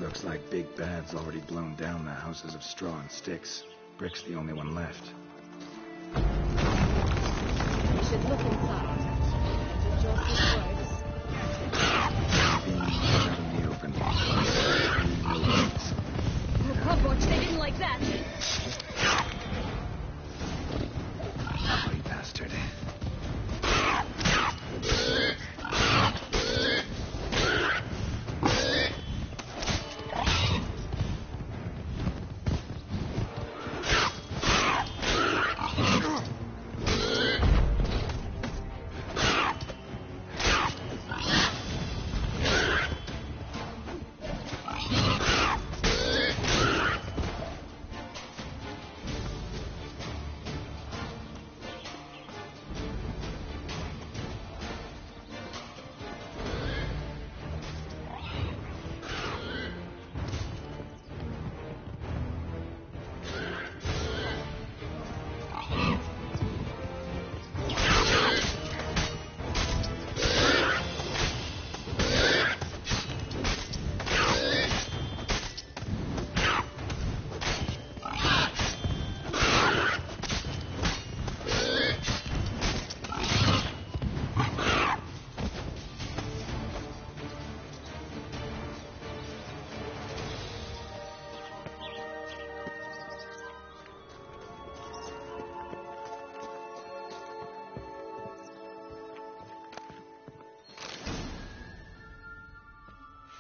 Looks like Big Bad's already blown down the houses of straw and sticks. Brick's the only one left. We should look inside. Is it just his words? Being out in the open. Oh, Pub Watch, they didn't like that. Ugly bastard.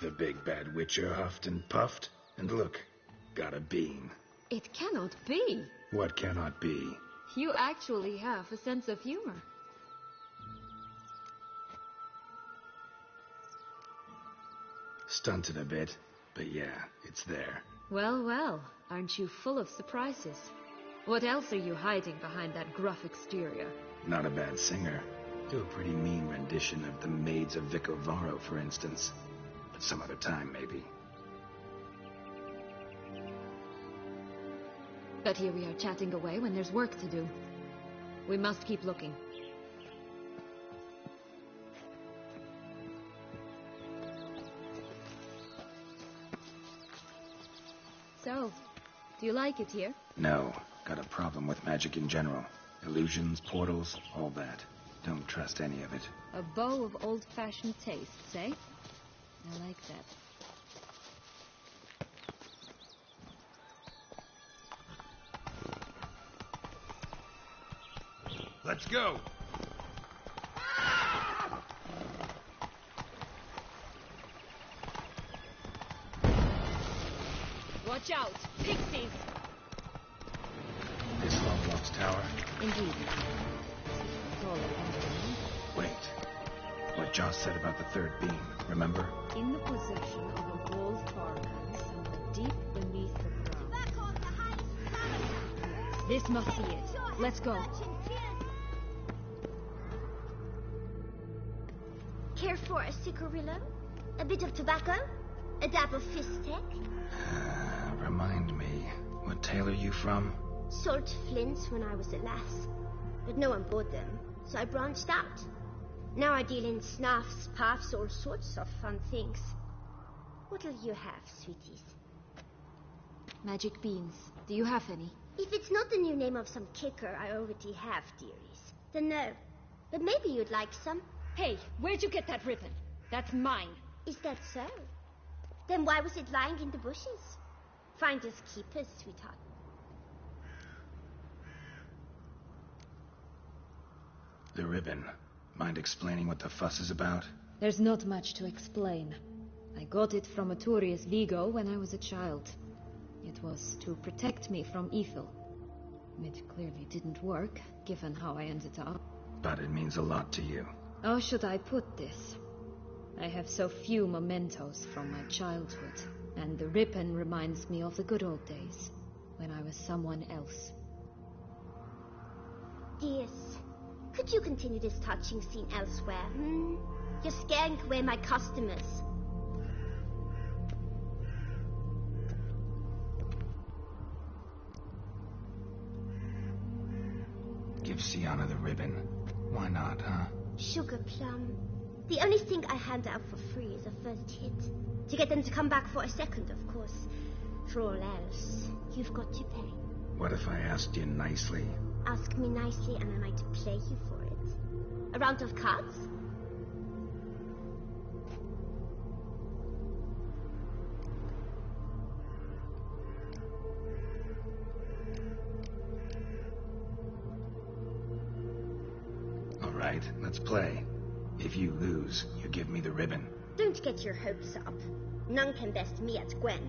The big bad witcher huffed and puffed, and look, got a bean. It cannot be. What cannot be? You actually have a sense of humor. Stunted a bit, but yeah, it's there. Well, well, aren't you full of surprises? What else are you hiding behind that gruff exterior? Not a bad singer. Do a pretty mean rendition of the Maids of Vicovaro, for instance. But some other time, maybe. But here we are chatting away when there's work to do. We must keep looking. So, do you like it here? No, got a problem with magic in general. Illusions, portals, all that. Don't trust any of it. A bow of old-fashioned tastes, eh? I like that. Let's go! Watch out! Pixies! This Lovelock's tower? Indeed. Wait. What Joss said about the third beam, remember? In the possession of a walled farmland somewhere deep beneath the ground. This must be it. Let's go. Care for a cigarillo? A bit of tobacco? A dab of fistek? Remind me, what tale are you from? Salt flints when I was a lass. But no one bought them, so I branched out. Now I deal in snuffs, puffs, all sorts of fun things. What'll you have, sweeties? Magic beans. Do you have any? If it's not the new name of some kicker I already have, dearies, then no. But maybe you'd like some. Hey, where'd you get that ribbon? That's mine. Is that so? Then why was it lying in the bushes? Finders keepers, sweetheart. The ribbon. Mind explaining what the fuss is about? There's not much to explain. I got it from a Turius Vigo when I was a child. It was to protect me from evil. It clearly didn't work, given how I ended up. But it means a lot to you. How should I put this? I have so few mementos from my childhood, and the ribbon reminds me of the good old days, when I was someone else. Dears, could you continue this touching scene elsewhere, You're scaring away my customers. Give Sienna the ribbon. Why not, huh? Sugar plum. The only thing I hand out for free is a first hit. To get them to come back for a second, of course. For all else, you've got to pay. What if I asked you nicely? Ask me nicely and I might play you for it. A round of cards? All right, let's play. If you lose, you give me the ribbon. Don't get your hopes up. None can best me at Gwent.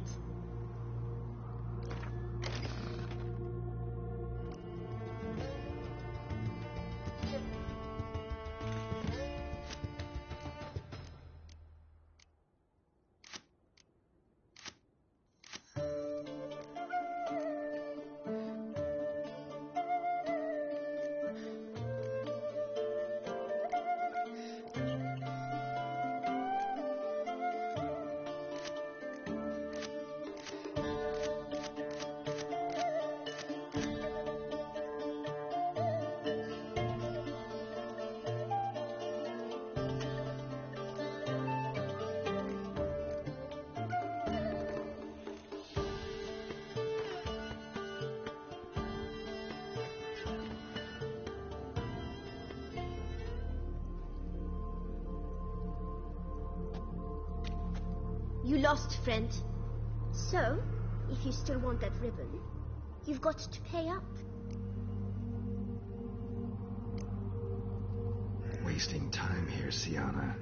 You lost, friend. So, if you still want that ribbon, you've got to pay up. Wasting time here, Sienna.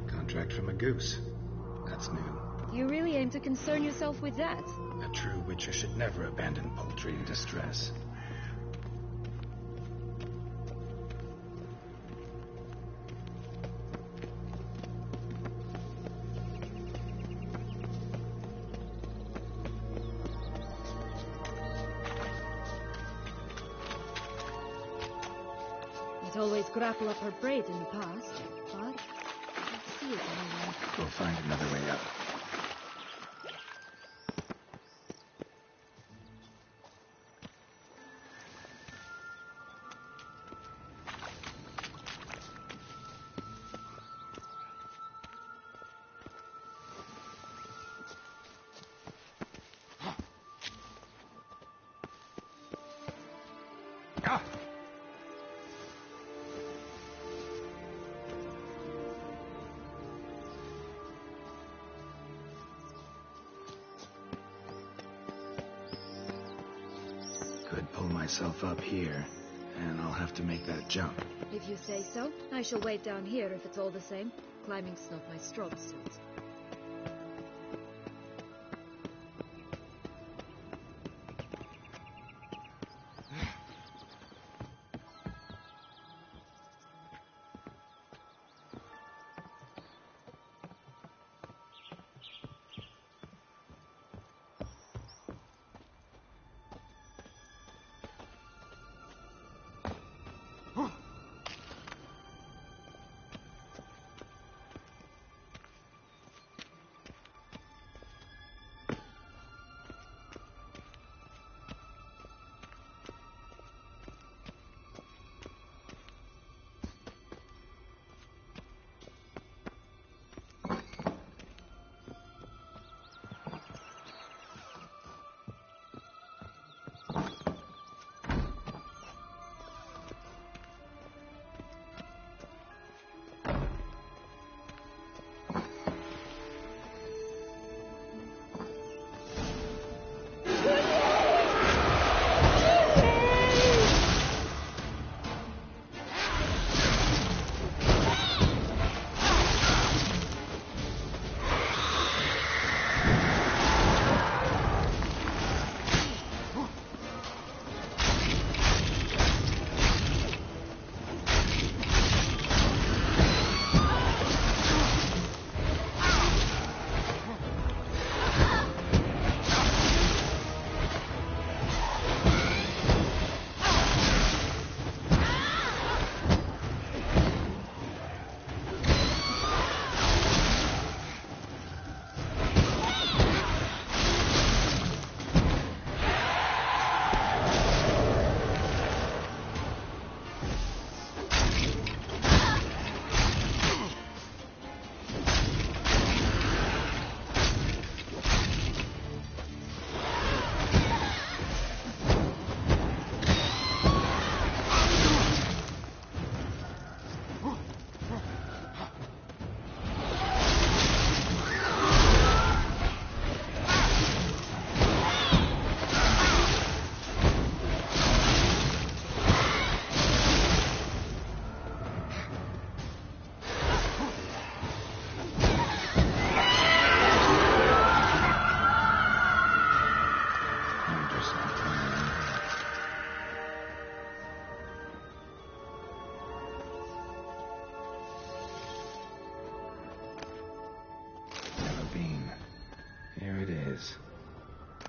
Contract from a goose. That's new. You really aim to concern yourself with that? A true witcher should never abandon poultry in distress. It always grapple up her braid in the past, but I don't see it anymore. We'll find another way up. Ah! Could pull myself up here, and I'll have to make that jump. If you say so, I shall wait down here if it's all the same. Climbing's not my strong suit. is.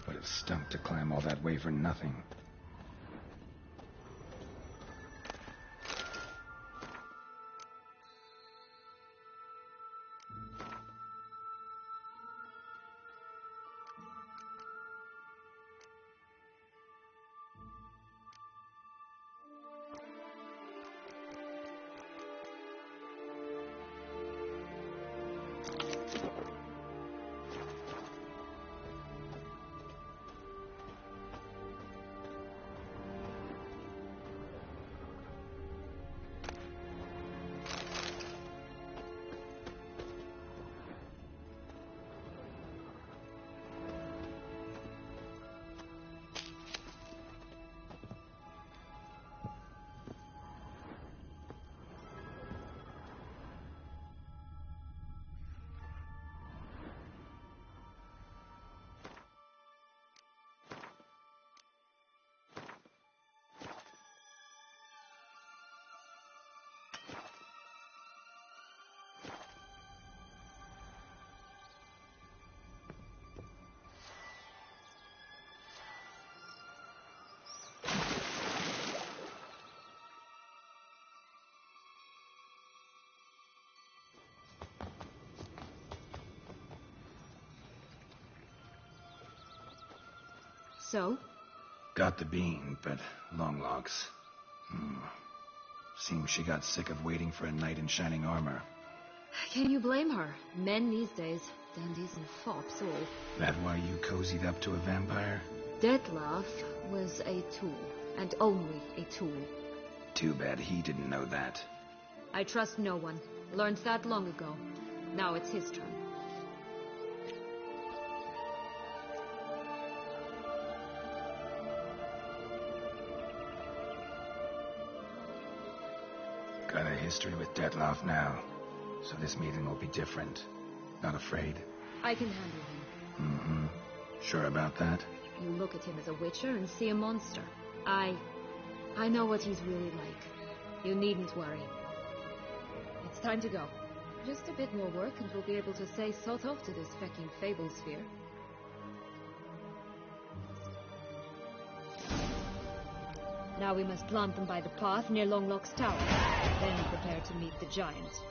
Would have stunk to climb all that way for nothing. So? Got the bean, but long logs. Seems she got sick of waiting for a knight in shining armor. Can you blame her? Men these days, dandies and fops all. That why you cozied up to a vampire? Detlef was a tool, and only a tool. Too bad he didn't know that. I trust no one. Learned that long ago. Now it's his turn. Got a history with Detlef now, so this meeting will be different. Not afraid? I can handle him. Sure about that? You look at him as a witcher and see a monster. I know what he's really like. You needn't worry. It's time to go. Just a bit more work and we'll be able to say sort off to this fecking fable sphere. Now we must plant them by the path near Longlock's tower. Then prepare to meet the giant.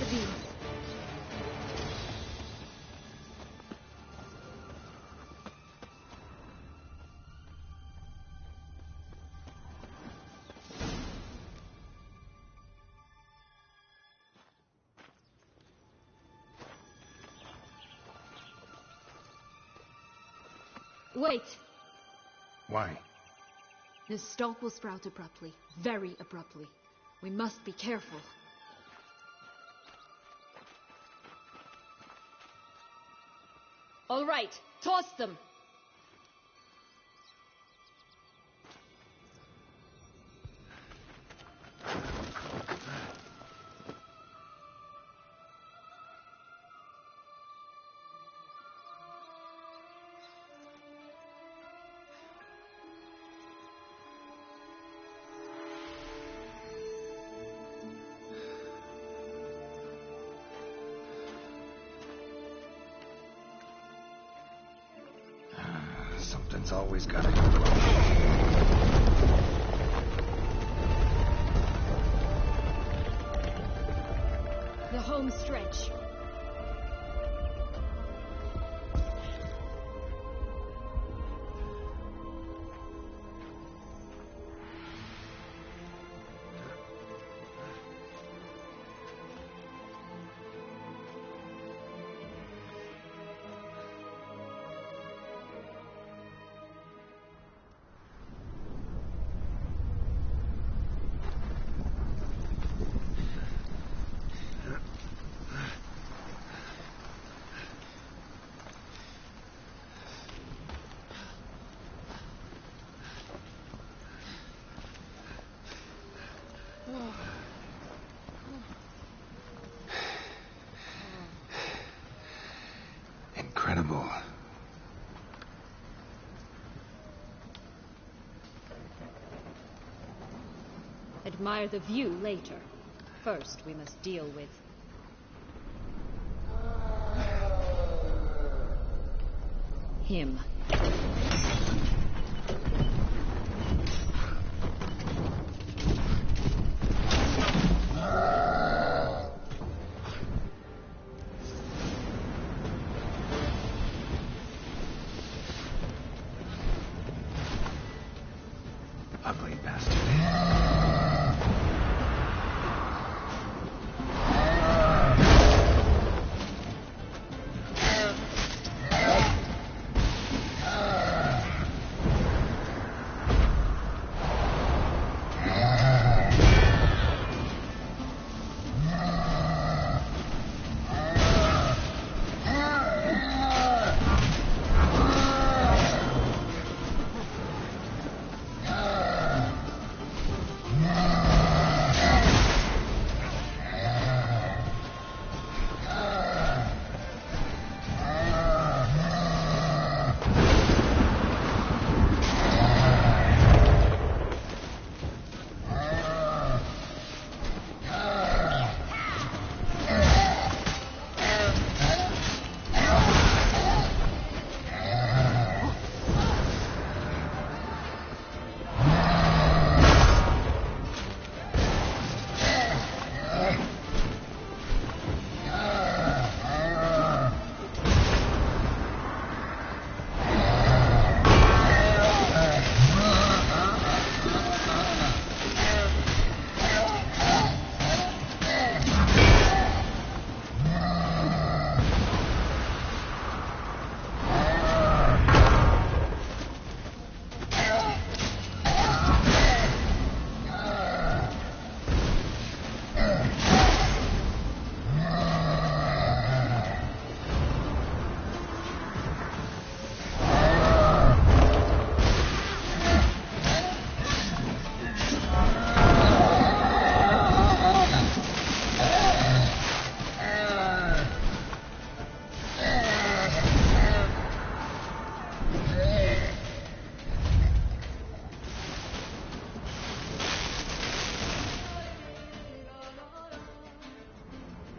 ravines. Wait! Why? This stalk will sprout abruptly. Very abruptly. We must be careful. All right, toss them! Something's always gotta go wrong. The home stretch. Incredible. Admire the view later. First, we must deal with... him. Ugly bastard.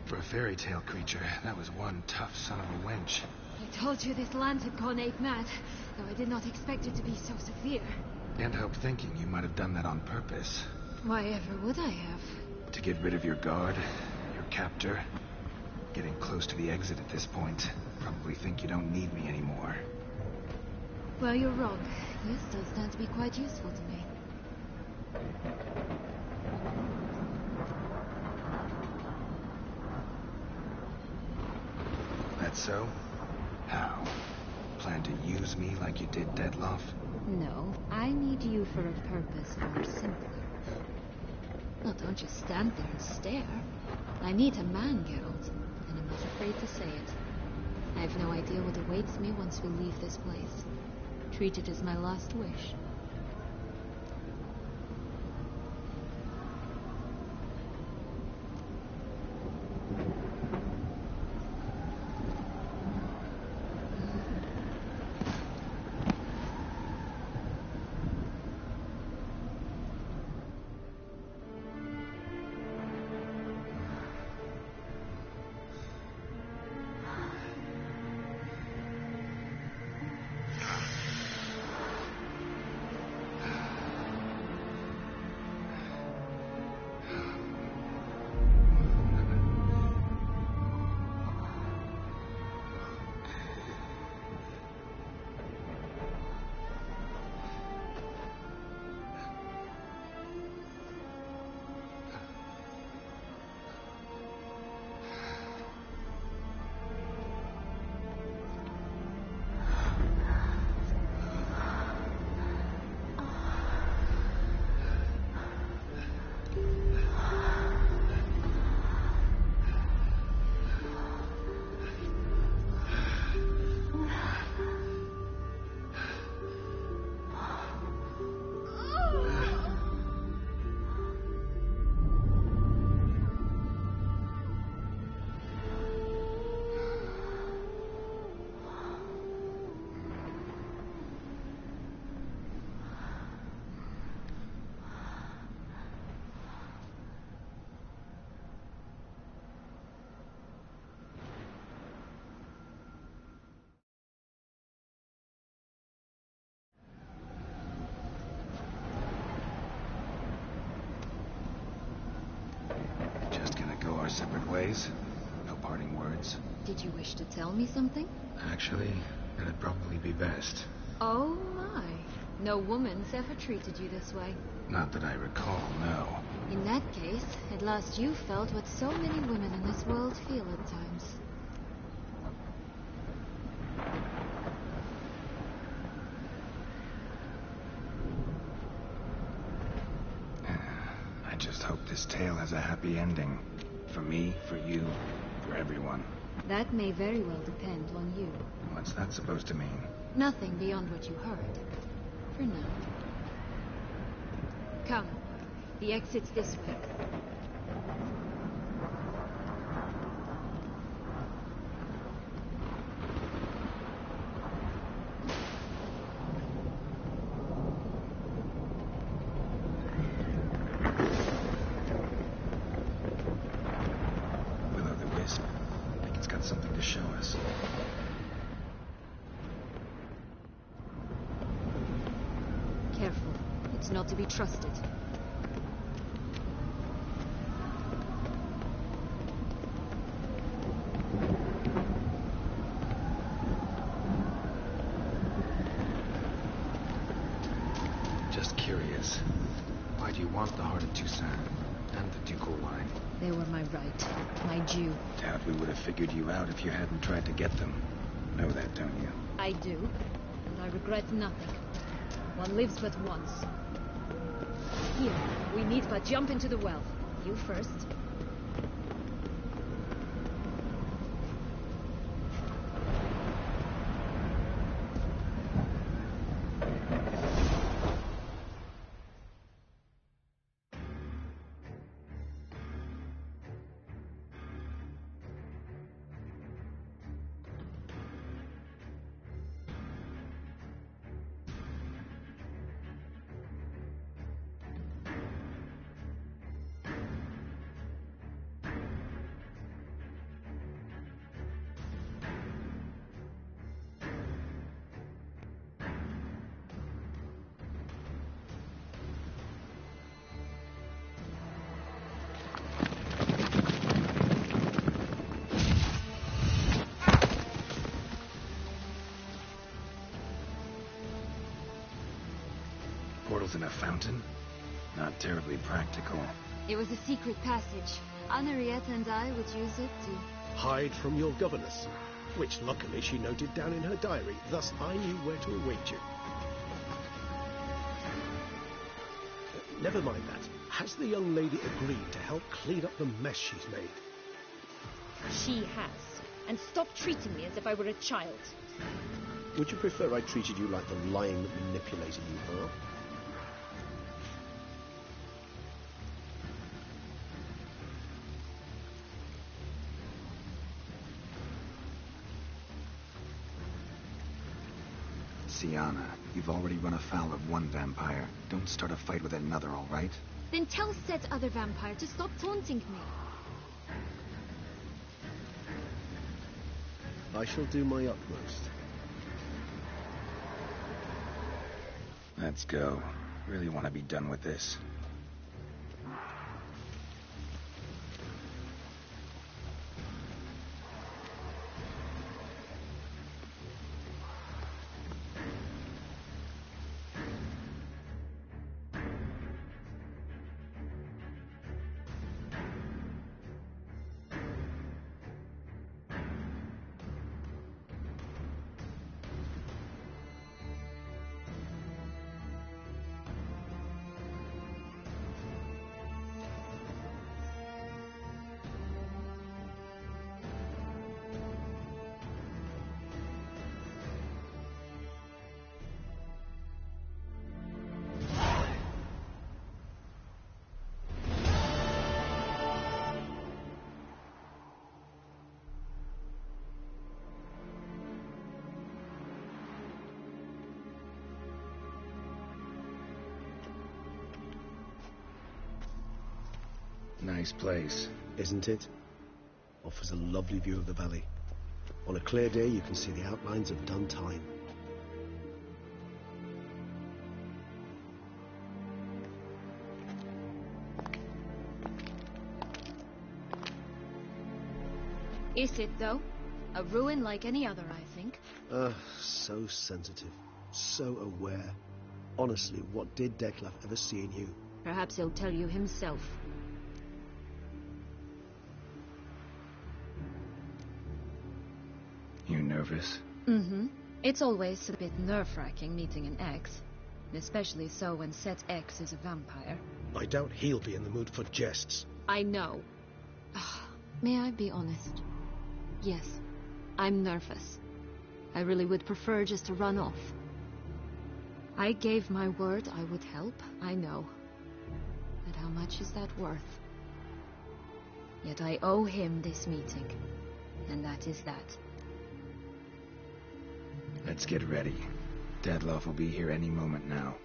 For a fairy tale creature, that was one tough son of a wench. I told you this land had gone ape mad, though I did not expect it to be so severe. Can't help thinking you might have done that on purpose. Why ever would I have? To get rid of your guard, your captor. Getting close to the exit at this point. Probably think you don't need me anymore. Well, you're wrong. You still stand to be quite useful to me. That so? How? Plan to use me like you did Deadloff? No, I need you for a purpose far simpler. Well, don't just stand there and stare. I need a man, Geralt, and I'm not afraid to say it. I have no idea what awaits me once we leave this place. Treat it as my last wish. Just gonna go our separate ways? No parting words? Did you wish to tell me something? Actually, that'd probably be best. Oh my. No woman's ever treated you this way. Not that I recall, no. In that case, at last you felt what so many women in this world feel at times. I just hope this tale has a happy ending. For me, for you, for everyone. That may very well depend on you. What's that supposed to mean? Nothing beyond what you heard. For now. Come. The exit's this way. Will-o'-the-wisp. I think it's got something to show us. Careful. It's not to be trusted. Just curious. Why do you want the Heart of Toussaint? And the ducal wine? They were my right. My due. Doubt we would have figured you out if you hadn't tried to get them. Know that, don't you? I do. And I regret nothing. One lives but once. Here, we need but jump into the well. You first. in a fountain? Not terribly practical. It was a secret passage. Henriette and I would use it to... Hide from your governess, which luckily she noted down in her diary, thus I knew where to await you. Never mind that. Has the young lady agreed to help clean up the mess she's made? She has. And stop treating me as if I were a child. Would you prefer I treated you like the lying manipulator you are? Sienna, you've already run afoul of one vampire. Don't start a fight with another, all right? Then tell said other vampire to stop taunting me. I shall do my utmost. Let's go. Really want to be done with this. Nice place. Isn't it? Offers a lovely view of the valley. On a clear day, you can see the outlines of done time. Is it, though? A ruin like any other, I think. So sensitive. So aware. Honestly, what did Detlef ever see in you? Perhaps he'll tell you himself. You nervous? Mm-hmm. It's always a bit nerve-wracking meeting an ex. Especially so when Set X is a vampire. I doubt he'll be in the mood for jests. I know. May I be honest? Yes, I'm nervous. I really would prefer just to run off. I gave my word I would help, I know. But how much is that worth? Yet I owe him this meeting. And that is that. Let's get ready. Detlef will be here any moment now.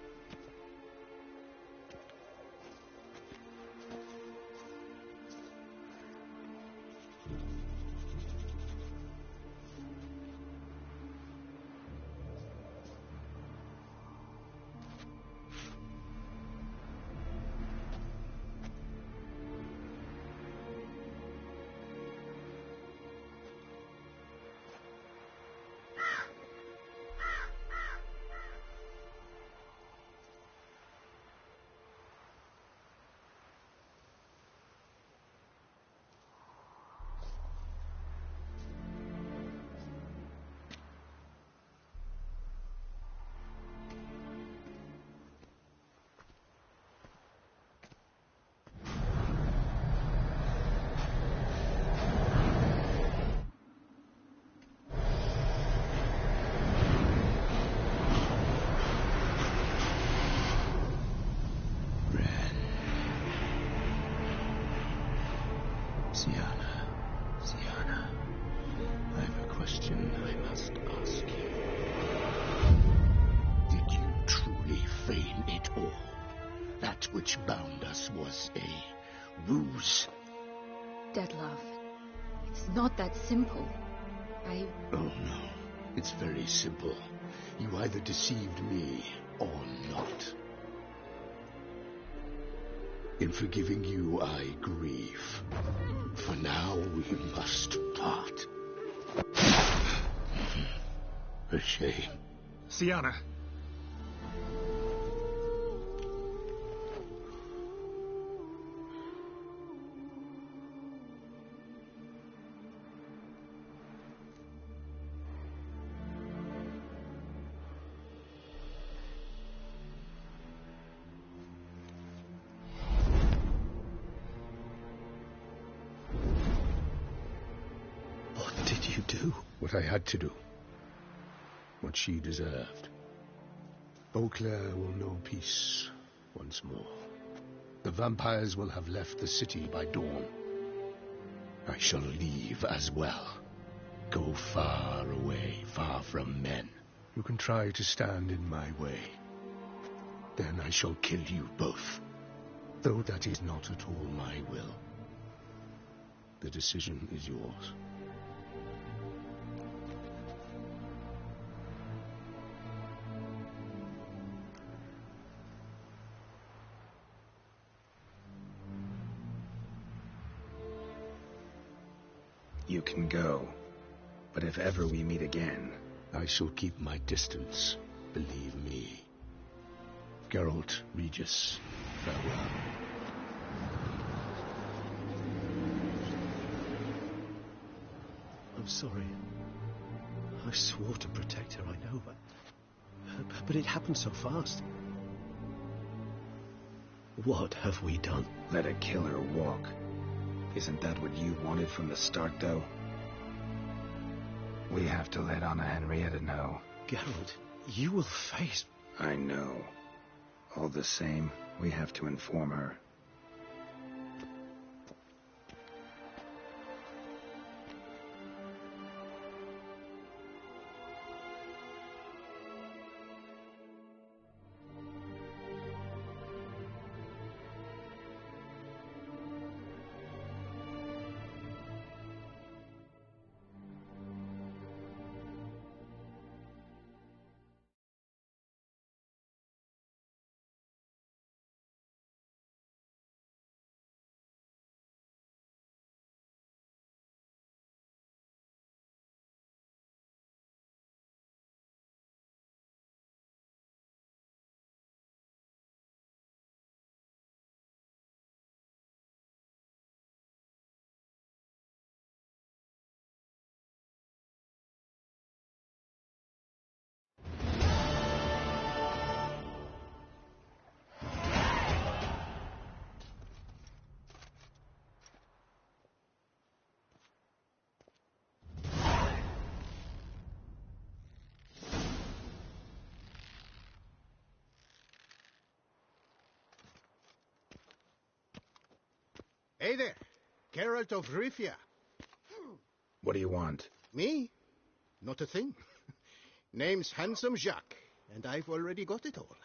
Sienna, I have a question I must ask you. Did you truly feign it all? That which bound us was a ruse? Detlef, it's not that simple. Oh no, it's very simple. You either deceived me or not. In forgiving you, I grieve. For now, we must part. A shame. Sienna. do? What I had to do. What she deserved. Beauclair will know peace once more. The vampires will have left the city by dawn. I shall leave as well. Go far away, far from men. You can try to stand in my way. Then I shall kill you both. Though that is not at all my will. The decision is yours. You can go. But if ever we meet again... I shall keep my distance, believe me. Geralt, Regis, farewell. I'm sorry. I swore to protect her, I know, but it happened so fast. What have we done? Let a killer walk. Isn't that what you wanted from the start, though? We have to let Anna Henrietta know. Geralt, you will face... I know. All the same, we have to inform her. Hey there, Geralt of Rivia. What do you want? Me? Not a thing. Name's Handsome Jacques, and I've already got it all.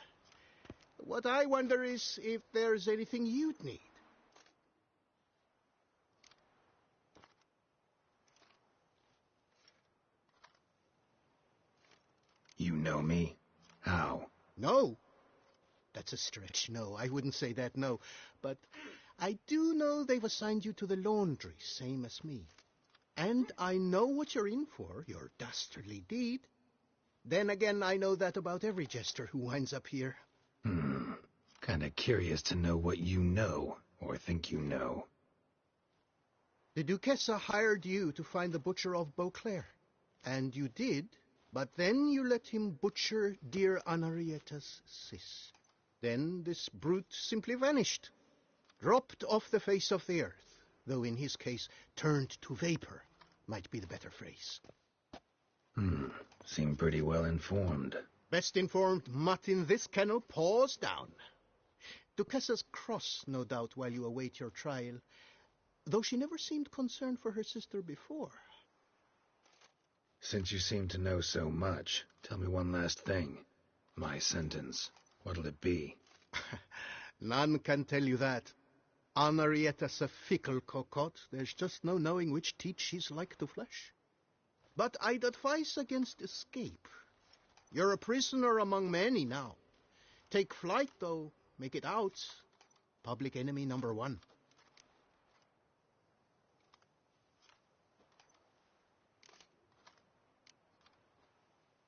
What I wonder is if there's anything you'd need. You know me? How? No. That's a stretch. No, I wouldn't say that, no. But I do know they've assigned you to the laundry, same as me. And I know what you're in for, your dastardly deed. Then again, I know that about every jester who winds up here. Kinda curious to know what you know, or think you know. The Duchessa hired you to find the butcher of Beauclair. And you did, but then you let him butcher dear Anarietta's sis. Then this brute simply vanished. Dropped off the face of the earth, though in his case, turned to vapor, might be the better phrase. Seem pretty well informed. Best informed mutt in this kennel, paws down. Duchessa's cross, no doubt, while you await your trial, though she never seemed concerned for her sister before. Since you seem to know so much, tell me one last thing. My sentence, what'll it be? None can tell you that. Anarietta's a fickle cocotte. There's just no knowing which teeth she's like to flesh. But I'd advise against escape. You're a prisoner among many now. Take flight, though. Make it out. Public enemy number 1.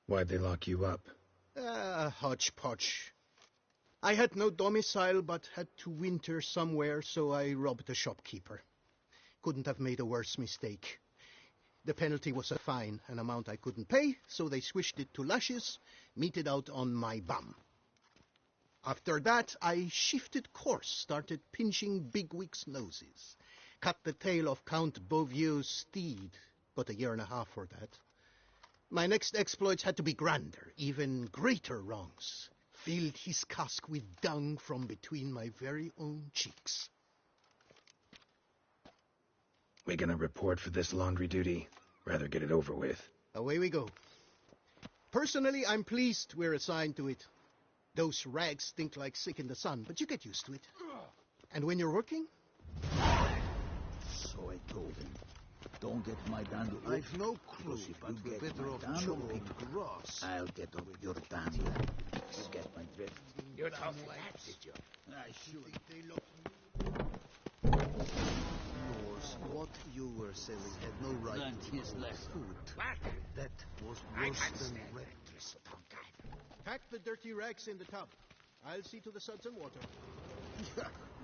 Why'd they lock you up? Hodgepodge. I had no domicile, but had to winter somewhere, so I robbed a shopkeeper. Couldn't have made a worse mistake. The penalty was a fine, an amount I couldn't pay, so they swished it to lashes, meted out on my bum. After that, I shifted course, started pinching bigwigs' noses, cut the tail of Count Beauvieux's steed, Got a year and a half for that. My next exploits had to be grander, even greater wrongs. Filled his cask with dung from between my very own cheeks. We gonna report for this laundry duty? Rather get it over with. Away we go. Personally, I'm pleased we're assigned to it. Those rags stink like sick in the sun, but you get used to it. And when you're working? So I told him, don't get my dandy. I've no clue, If but you we're get better my off dandy chopping up, grass. I'll get up your dandy. You get my drift. You're tough lads, did you? I should. Yours, what you were selling had no right Learned to his call lesson. food. What? That was worse than reckless. Pack the dirty rags in the tub. I'll see to the suds and water.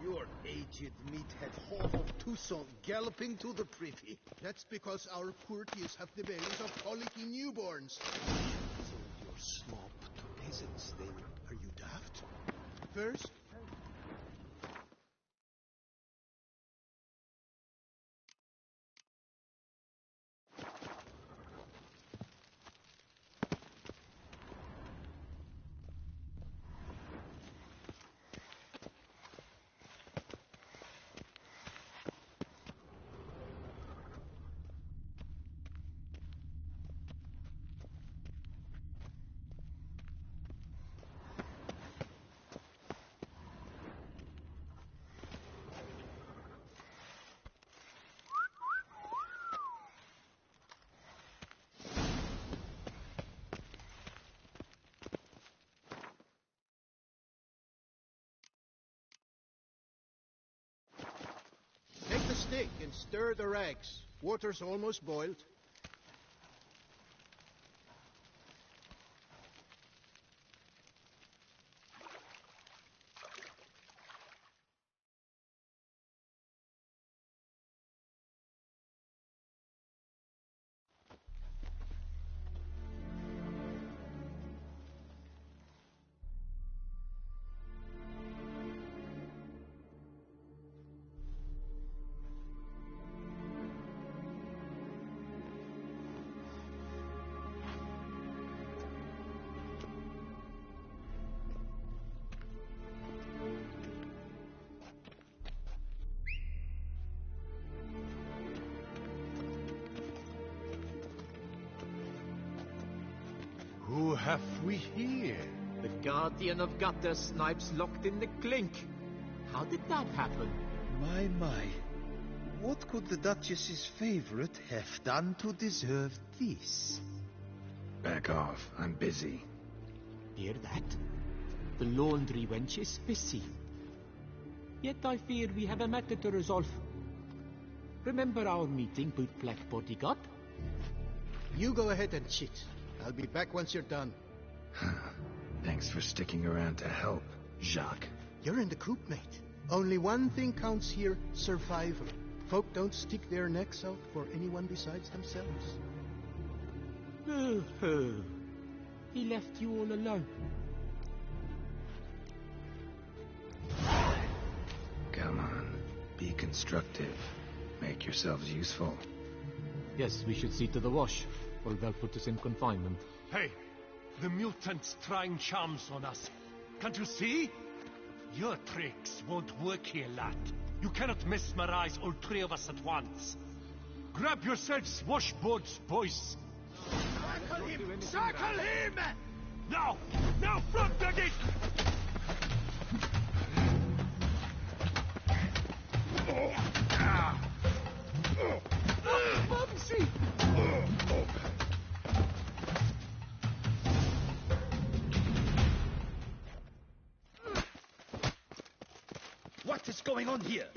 Your aged meathead half of Tucson galloping to the privy. That's because our courtiers have the bellies of colicky newborns. So your slop to peasants, then. Are you daft? First, take the stick and stir the rags. Water's almost boiled. Who have we here? The Guardian of Gutter Snipes locked in the clink. How did that happen? My. What could the Duchess's favorite have done to deserve this? Back off. I'm busy. Hear that? The laundry wench is busy. Yet I fear we have a matter to resolve. Remember our meeting, bootblack bodyguard? You go ahead and cheat. I'll be back once you're done. Thanks for sticking around to help, Jacques. You're in the coop, mate. Only one thing counts here, survival. Folk don't stick their necks out for anyone besides themselves. Oh. He left you all alone. Come on. Be constructive. Make yourselves useful. Yes, we should see to the wash, or they'll put us in confinement. Hey, the mutant's trying charms on us. Can't you see? Your tricks won't work here, lad. You cannot mesmerize all three of us at once. Grab yourselves washboards, boys. Circle him! Circle him! Now! Now, front the gate! Bubsy! What is going on here?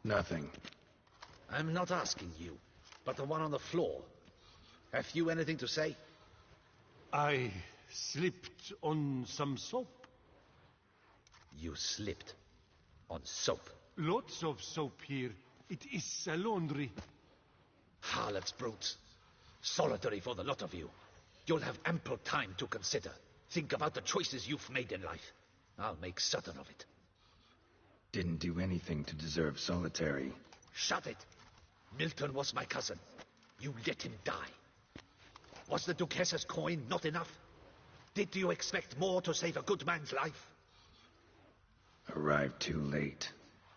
Nothing. I'm not asking you, but the one on the floor. Have you anything to say? I slipped on some soap. You slipped on soap. Lots of soap here. It is a laundry. Harlots, brutes. Solitary for the lot of you. You'll have ample time to consider. Think about the choices you've made in life. I'll make certain of it. Didn't do anything to deserve solitary. Shut it. Milton was my cousin. You let him die. Was the Duchess's coin not enough? Did you expect more to save a good man's life? Arrived too late.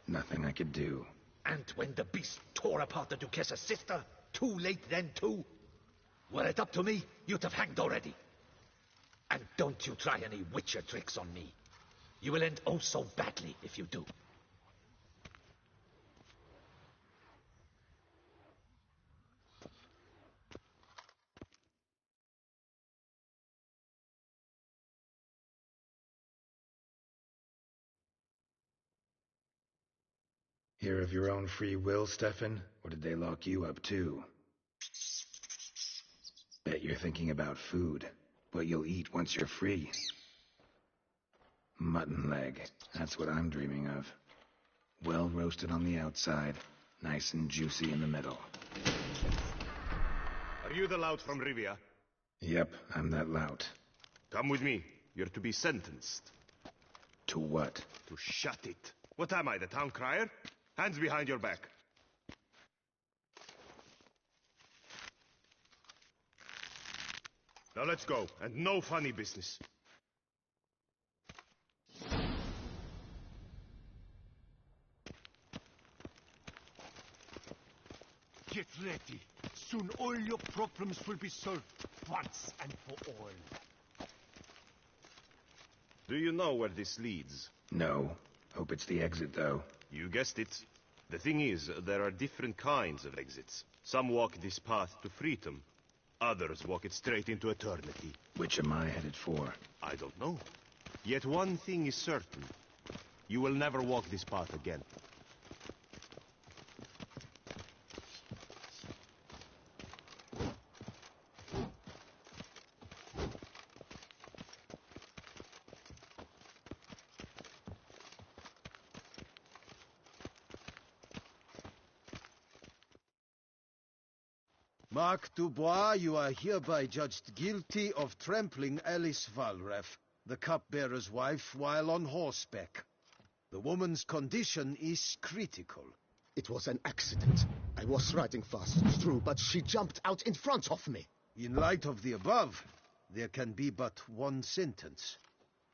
Nothing I could do. And when the beast tore apart the Duchess's sister, too late then too? Were it up to me, you'd have hanged already. And don't you try any witcher tricks on me. You will end oh so badly if you do. Here of your own free will, Stefan? Or did they lock you up too? Bet you're thinking about food. What you'll eat once you're free. Mutton leg. That's what I'm dreaming of. Well roasted on the outside, nice and juicy in the middle. Are you the lout from Rivia? Yep, I'm that lout. Come with me. You're to be sentenced. To what? To shut it. What am I, the town crier? Hands behind your back. Now let's go, and no funny business. Get ready. Soon all your problems will be solved, once and for all. Do you know where this leads? No. Hope it's the exit, though. You guessed it. The thing is, there are different kinds of exits. Some walk this path to freedom. Others walk it straight into eternity. Which am I headed for? I don't know. Yet one thing is certain. You will never walk this path again. Mark Dubois, you are hereby judged guilty of trampling Alice Valref, the cupbearer's wife, while on horseback. The woman's condition is critical. It was an accident. I was riding fast, it's true, but she jumped out in front of me. In light of the above, there can be but one sentence.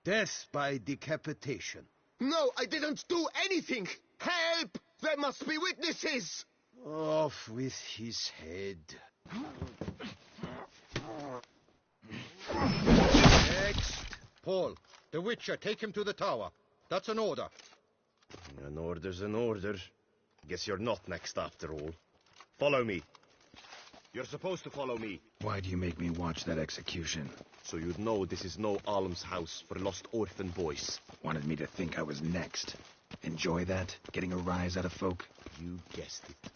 Death by decapitation. No, I didn't do anything! Help! There must be witnesses! Off with his head. Next. Paul, the Witcher, take him to the tower. That's an order. An order's an order. Guess you're not next after all. Follow me. You're supposed to follow me. Why do you make me watch that execution? So you'd know this is no almshouse for lost orphan boys. Wanted me to think I was next. Enjoy that? Getting a rise out of folk? You guessed it.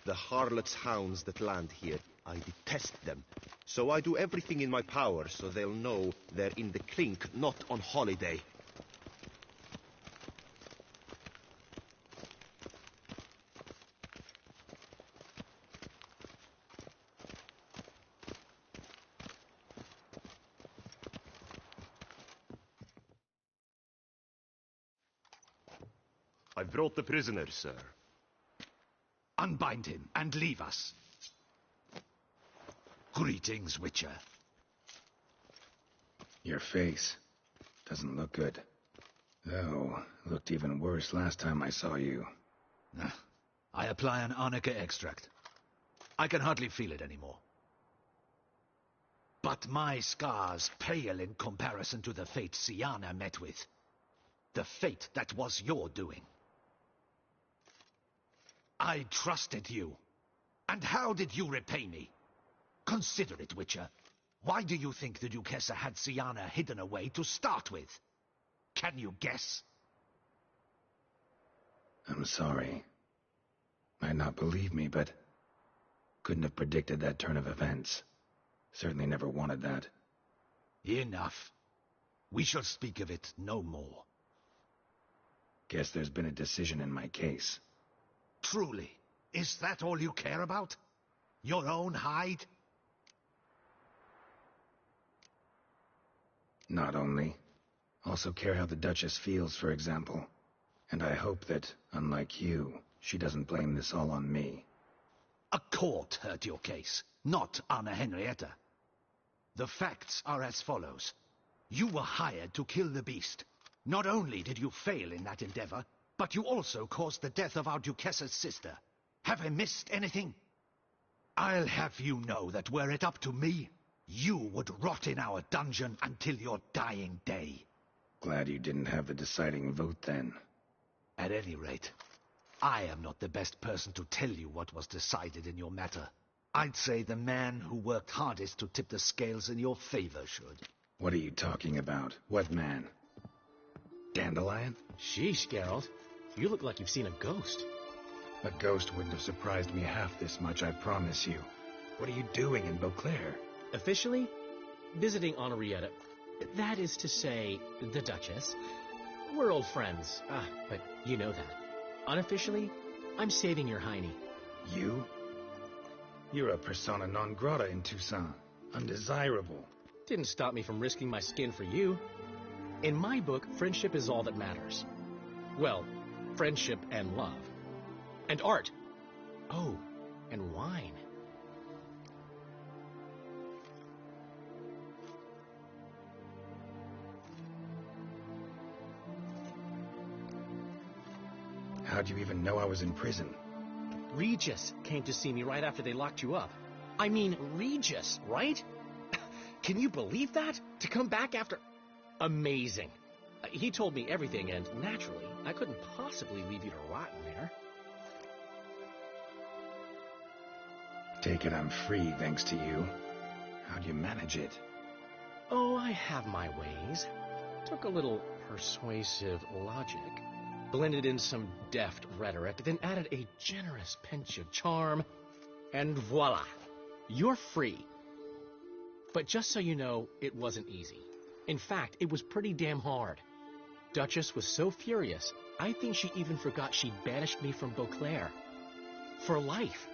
The harlots' hounds that land here, I detest them. So I do everything in my power so they'll know they're in the clink, not on holiday. I've brought the prisoner, sir. Unbind him and leave us. Greetings, Witcher. Your face doesn't look good. Though, looked even worse last time I saw you. I apply an arnica extract. I can hardly feel it anymore. But my scars pale in comparison to the fate Siana met with. The fate that was your doing. I trusted you. And how did you repay me? Consider it, Witcher. Why do you think the Duchessa had Siana hidden away to start with? Can you guess? I'm sorry. Might not believe me, but couldn't have predicted that turn of events. Certainly never wanted that. Enough. We shall speak of it no more. Guess there's been a decision in my case. Truly, is that all you care about? Your own hide? Not only. Also care how the Duchess feels, for example. And I hope that, unlike you, she doesn't blame this all on me. A court heard your case, not Anna Henrietta. The facts are as follows. You were hired to kill the beast. Not only did you fail in that endeavor, but you also caused the death of our Duchess's sister. Have I missed anything? I'll have you know that were it up to me, you would rot in our dungeon until your dying day. Glad you didn't have the deciding vote then. At any rate, I am not the best person to tell you what was decided in your matter. I'd say the man who worked hardest to tip the scales in your favor should. What are you talking about? What man? Dandelion? Sheesh, Geralt. You look like you've seen a ghost. A ghost wouldn't have surprised me half this much, I promise you. What are you doing in Beauclair? Officially, visiting Henrietta. That is to say, the Duchess. We're old friends, but you know that. Unofficially, I'm saving your hiney. You? You're a persona non grata in Toussaint. Undesirable. Didn't stop me from risking my skin for you. In my book, friendship is all that matters. Well, friendship and love. And art. Oh, and wine. How'd you even know I was in prison? Regis came to see me right after they locked you up. I mean, Regis, right? Can you believe that? To come back after... Amazing. He told me everything, and naturally, I couldn't possibly leave you to rot in there. Take it I'm free, thanks to you. How'd you manage it? Oh, I have my ways. Took a little persuasive logic, blended in some deft rhetoric, then added a generous pinch of charm, and voila! You're free. But just so you know, it wasn't easy. In fact, it was pretty damn hard. Duchess was so furious, I think she even forgot she'd banished me from Beauclair. For life.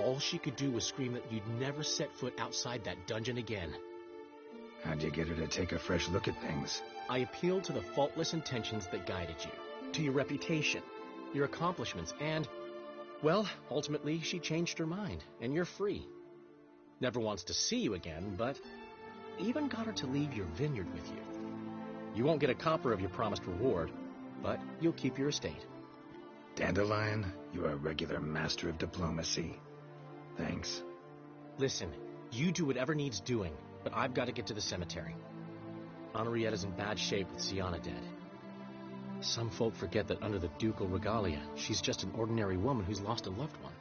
All she could do was scream that you'd never set foot outside that dungeon again. How'd you get her to take a fresh look at things? I appealed to the faultless intentions that guided you, to your reputation, your accomplishments, and, well, ultimately she changed her mind, and you're free. Never wants to see you again, but even got her to leave your vineyard with you. You won't get a copper of your promised reward, but you'll keep your estate. Dandelion, you're a regular master of diplomacy. Thanks. Listen, you do whatever needs doing, but I've got to get to the cemetery. Henrietta's in bad shape with Sienna dead. Some folk forget that under the ducal regalia, she's just an ordinary woman who's lost a loved one.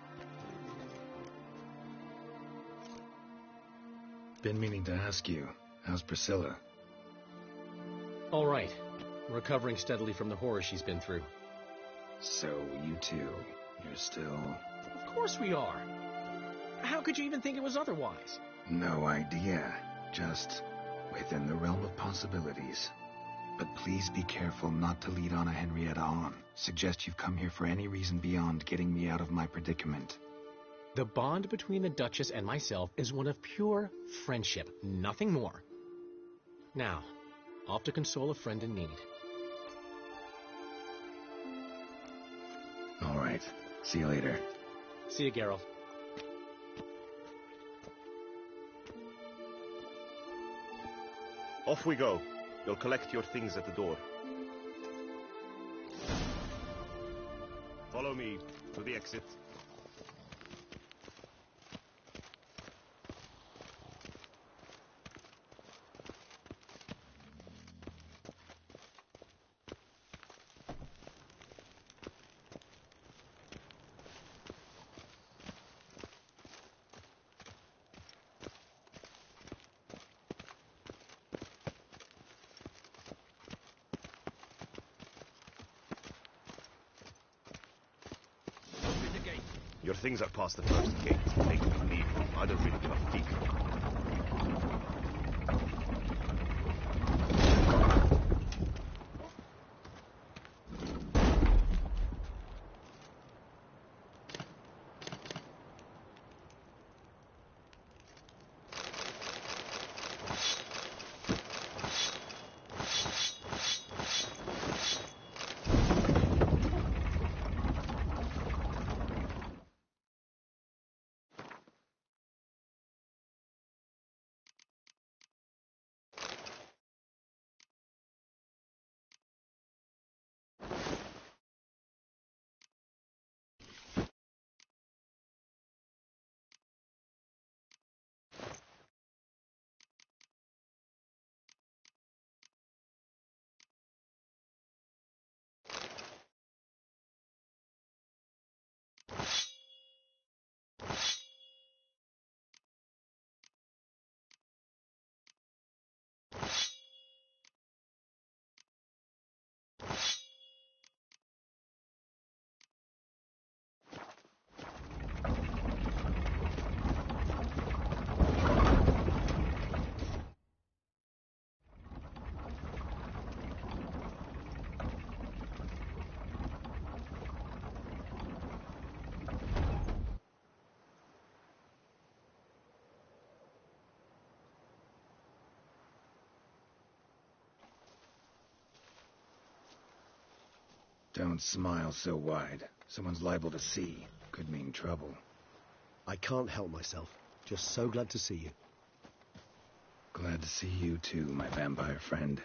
Been meaning to ask you, how's Priscilla? All right. Recovering steadily from the horror she's been through. So, you two, you're still... Of course we are. How could you even think it was otherwise? No idea. Just within the realm of possibilities. But please be careful not to lead Anna Henrietta on. Suggest you've come here for any reason beyond getting me out of my predicament. The bond between the Duchess and myself is one of pure friendship, nothing more. Now, off to console a friend in need. All right. See you later. See you, Geralt. Off we go. You'll collect your things at the door. Follow me to the exit. Your things are past the first gate. They can leave. I don't really give a fig. Don't smile so wide. Someone's liable to see. Could mean trouble. I can't help myself. Just so glad to see you. Glad to see you too, my vampire friend.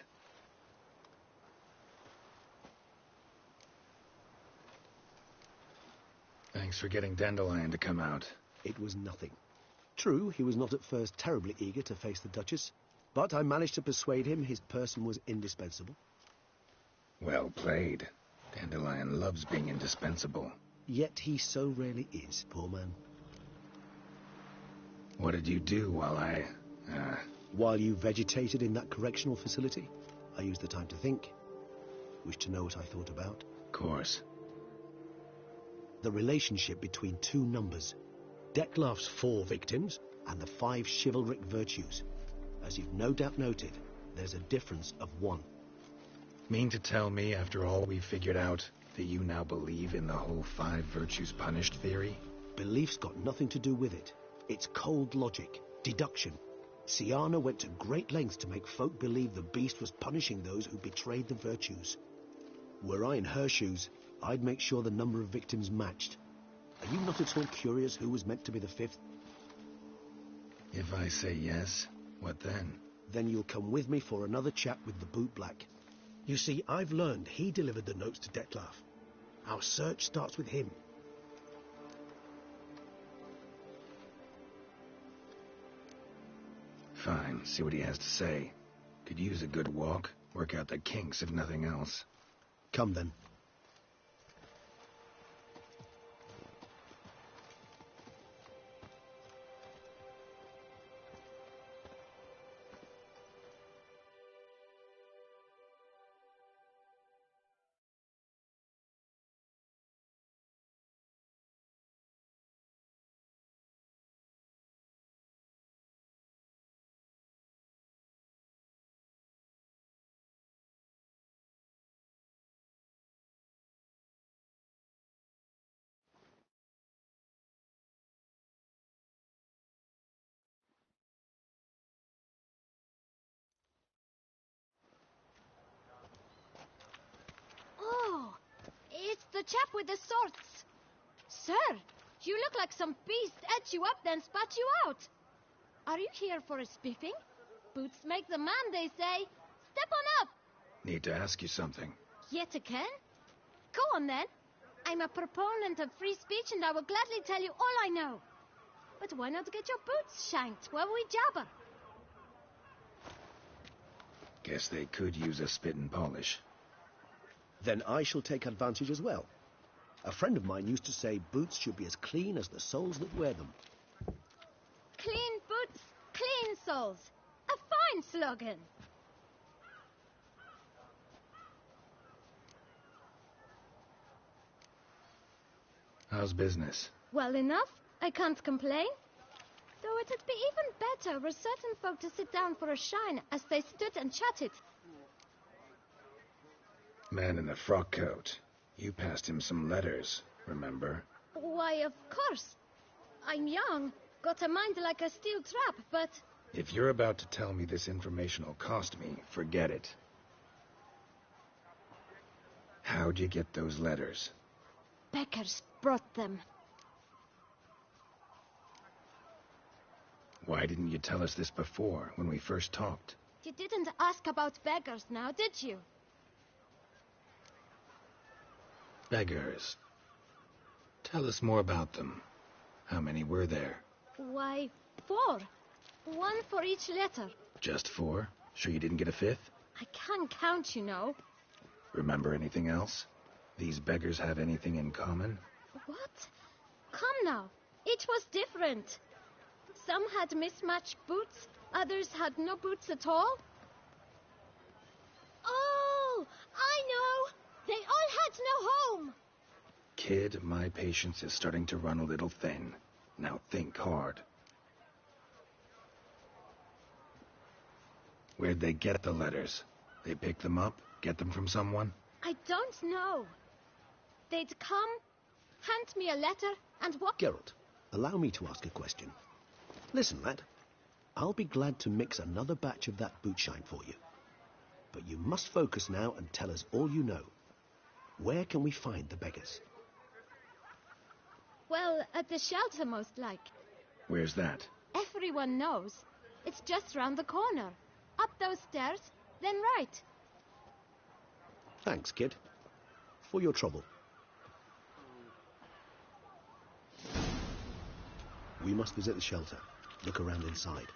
Thanks for getting Dandelion to come out. It was nothing. True, he was not at first terribly eager to face the Duchess, but I managed to persuade him his person was indispensable. Well played. Dandelion loves being indispensable. Yet he so rarely is, poor man. What did you do while While you vegetated in that correctional facility, I used the time to think. Wish to know what I thought about? Of course. The relationship between two numbers. Dettlaff's 4 victims and the 5 chivalric virtues. As you've no doubt noted, there's a difference of 1. Mean to tell me, after all we've figured out, that you now believe in the whole 5 virtues punished theory? Belief's got nothing to do with it. It's cold logic, deduction. Syanna went to great lengths to make folk believe the beast was punishing those who betrayed the virtues. Were I in her shoes, I'd make sure the number of victims matched. Are you not at all curious who was meant to be the 5th? If I say yes, what then? Then you'll come with me for another chat with the bootblack. You see, I've learned he delivered the notes to Dettlaff. Our search starts with him. Fine, see what he has to say. Could use a good walk, work out the kinks if nothing else. Come then. Oh, it's the chap with the swords. Sir, you look like some beast ate you up then spat you out. Are you here for a spiffing? Boots make the man, they say. Step on up. Need to ask you something. Yet again? Go on then. I'm a proponent of free speech and I will gladly tell you all I know. But why not get your boots shanked while we jabber? Guess they could use a spit and polish. Then I shall take advantage as well. A friend of mine used to say boots should be as clean as the soles that wear them. Clean boots, clean soles. A fine slogan. How's business? Well enough. I can't complain. Though it'd be even better were certain folk to sit down for a shine as they stood and chatted. Man in the frock coat. You passed him some letters, remember? Why, of course. I'm young, got a mind like a steel trap, but... If you're about to tell me this information will cost me, forget it. How'd you get those letters? Beggars brought them. Why didn't you tell us this before, when we first talked? You didn't ask about beggars now, did you? Beggars. Tell us more about them. How many were there? Why, 4. 1 for each letter. Just 4? Sure you didn't get a 5th? I can't count, you know. Remember anything else? These beggars have anything in common? What? Come now. It was different. Some had mismatched boots, others had no boots at all. Oh, I know! They all had no home! Kid, my patience is starting to run a little thin. Now think hard. Where'd they get the letters? They pick them up? Get them from someone? I don't know. They'd come, hand me a letter, and walk... Geralt, allow me to ask a question. Listen, lad. I'll be glad to mix another batch of that bootshine for you. But you must focus now and tell us all you know. Where can we find the beggars? Well, at the shelter, most like. Where's that? Everyone knows. It's just round the corner. Up those stairs, then right. Thanks, kid. For your trouble. We must visit the shelter. Look around inside.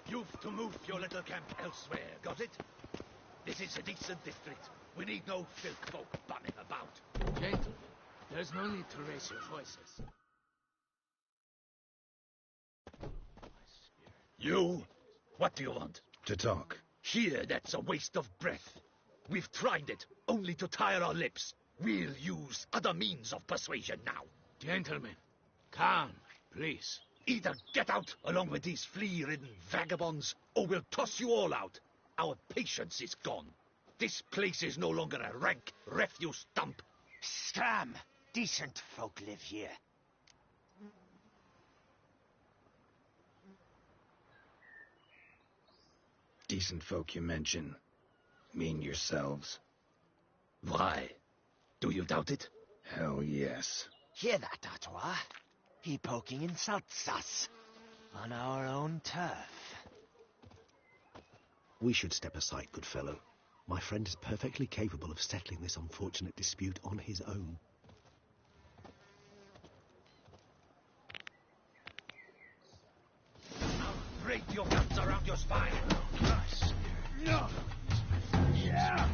You've to move your little camp elsewhere, got it? This is a decent district. We need no filth folk bumming about. Gentlemen, there's no need to raise your voices. You? What do you want? To talk. Here, that's a waste of breath. We've tried it, only to tire our lips. We'll use other means of persuasion now. Gentlemen, calm, please. Either get out along with these flea-ridden vagabonds, or we'll toss you all out. Our patience is gone. This place is no longer a rank refuse dump. Scram! Decent folk live here. Decent folk you mention. Mean yourselves? Why? Do you doubt it? Hell yes. Hear that, Artois? He poking insults us. On our own turf. We should step aside, good fellow. My friend is perfectly capable of settling this unfortunate dispute on his own. Now braid your guns around your spine. No! Yeah!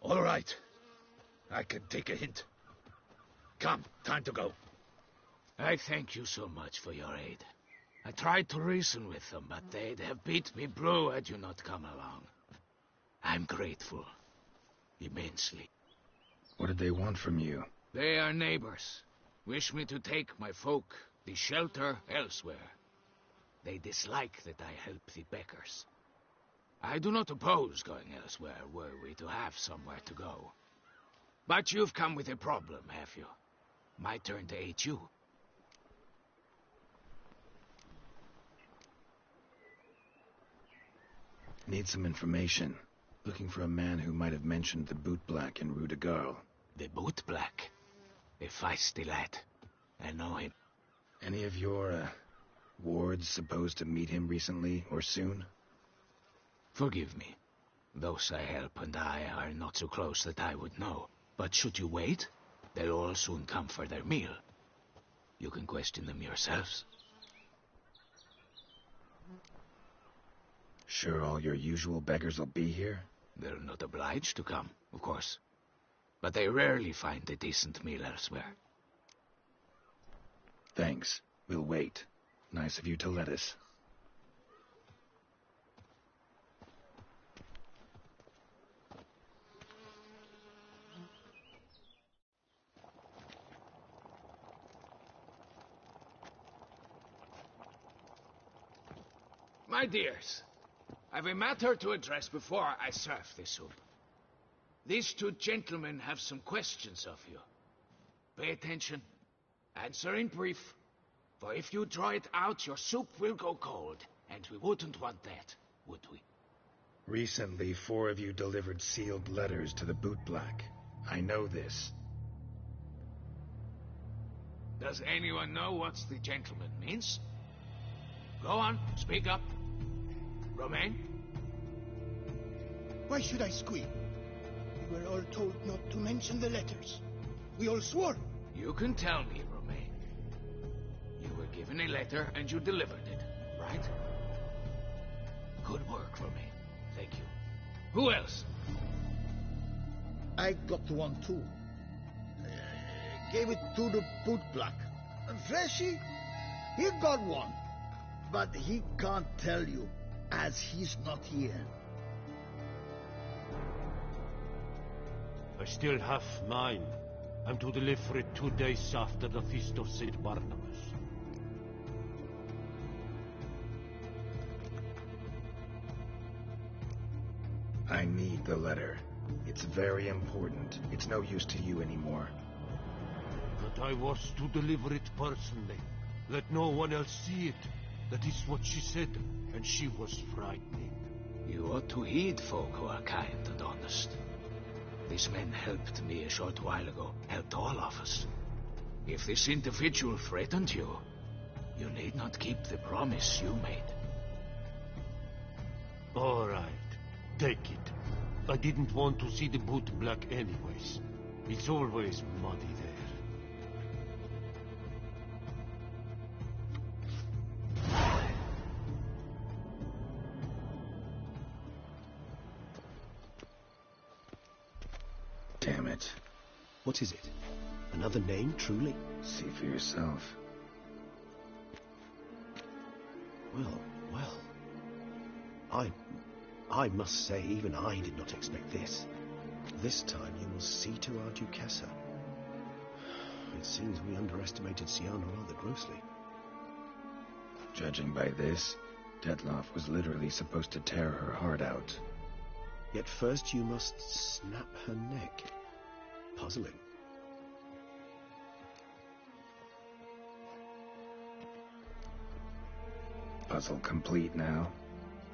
All right. I can take a hint. Come, time to go. I thank you so much for your aid. I tried to reason with them, but they'd have beat me blue had you not come along. I'm grateful. Immensely. What did they want from you? They are neighbors. Wish me to take my folk, the shelter, elsewhere. They dislike that I help the beggars. I do not oppose going elsewhere, were we to have somewhere to go. But you've come with a problem, have you? My turn to aid you. Need some information. Looking for a man who might have mentioned the boot black in Rue de Garl. The boot black? A feisty lad. I know him. Any of your, wards supposed to meet him recently or soon? Forgive me. Those I help and I are not so close that I would know. But should you wait, they'll all soon come for their meal. You can question them yourselves. Sure all your usual beggars will be here? They're not obliged to come, of course. But they rarely find a decent meal elsewhere. Thanks. We'll wait. Nice of you to let us. My dears, I've a matter to address before I serve the soup. These two gentlemen have some questions of you. Pay attention. Answer in brief. For if you draw it out, your soup will go cold. And we wouldn't want that, would we? Recently, 4 of you delivered sealed letters to the bootblack. I know this. Does anyone know what the gentleman means? Go on, speak up. Romain? Why should I squeal? We were all told not to mention the letters. We all swore. You can tell me, Romain. You were given a letter and you delivered it, right? Good work, Romain. Thank you. Who else? I got one too. Gave it to the bootblack. Freshy, he got one. But he can't tell you, as he's not here. I still have mine. I'm to deliver it 2 days after the Feast of St. Barnabas. I need the letter. It's very important. It's no use to you anymore. But I was to deliver it personally. Let no one else see it. That is what she said, and she was frightening. You ought to heed folk who are kind and honest. These men helped me a short while ago, helped all of us. If this individual threatened you, you need not keep the promise you made. All right, take it. I didn't want to see the bootblack anyways. It's always muddy there. Damn it. What is it? Another name, truly? See for yourself. Well. I must say, even I did not expect this. This time you will see to our Duchessa. It seems we underestimated Siana rather grossly. Judging by this, Detloff was literally supposed to tear her heart out. Yet first you must snap her neck. Puzzling. Puzzle complete now.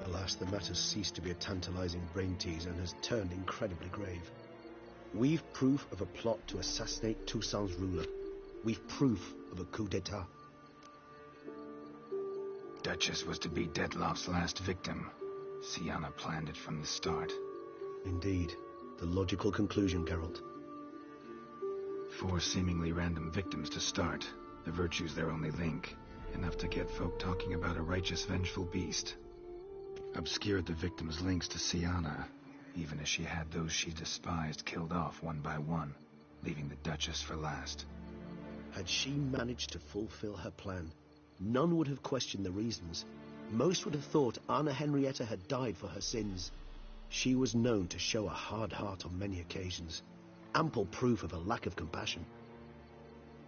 Alas, the matter's ceased to be a tantalizing brain teaser and has turned incredibly grave. We've proof of a plot to assassinate Toussaint's ruler. We've proof of a coup d'etat. Duchess was to be Detloff's last victim. Siana planned it from the start. Indeed. The logical conclusion, Geralt. 4 seemingly random victims to start. The virtue's their only link. Enough to get folk talking about a righteous, vengeful beast. Obscured the victims' links to Siana, even as she had those she despised killed off one by one, leaving the Duchess for last. Had she managed to fulfill her plan, none would have questioned the reasons. Most would have thought Anna Henrietta had died for her sins. She was known to show a hard heart on many occasions. Ample proof of a lack of compassion.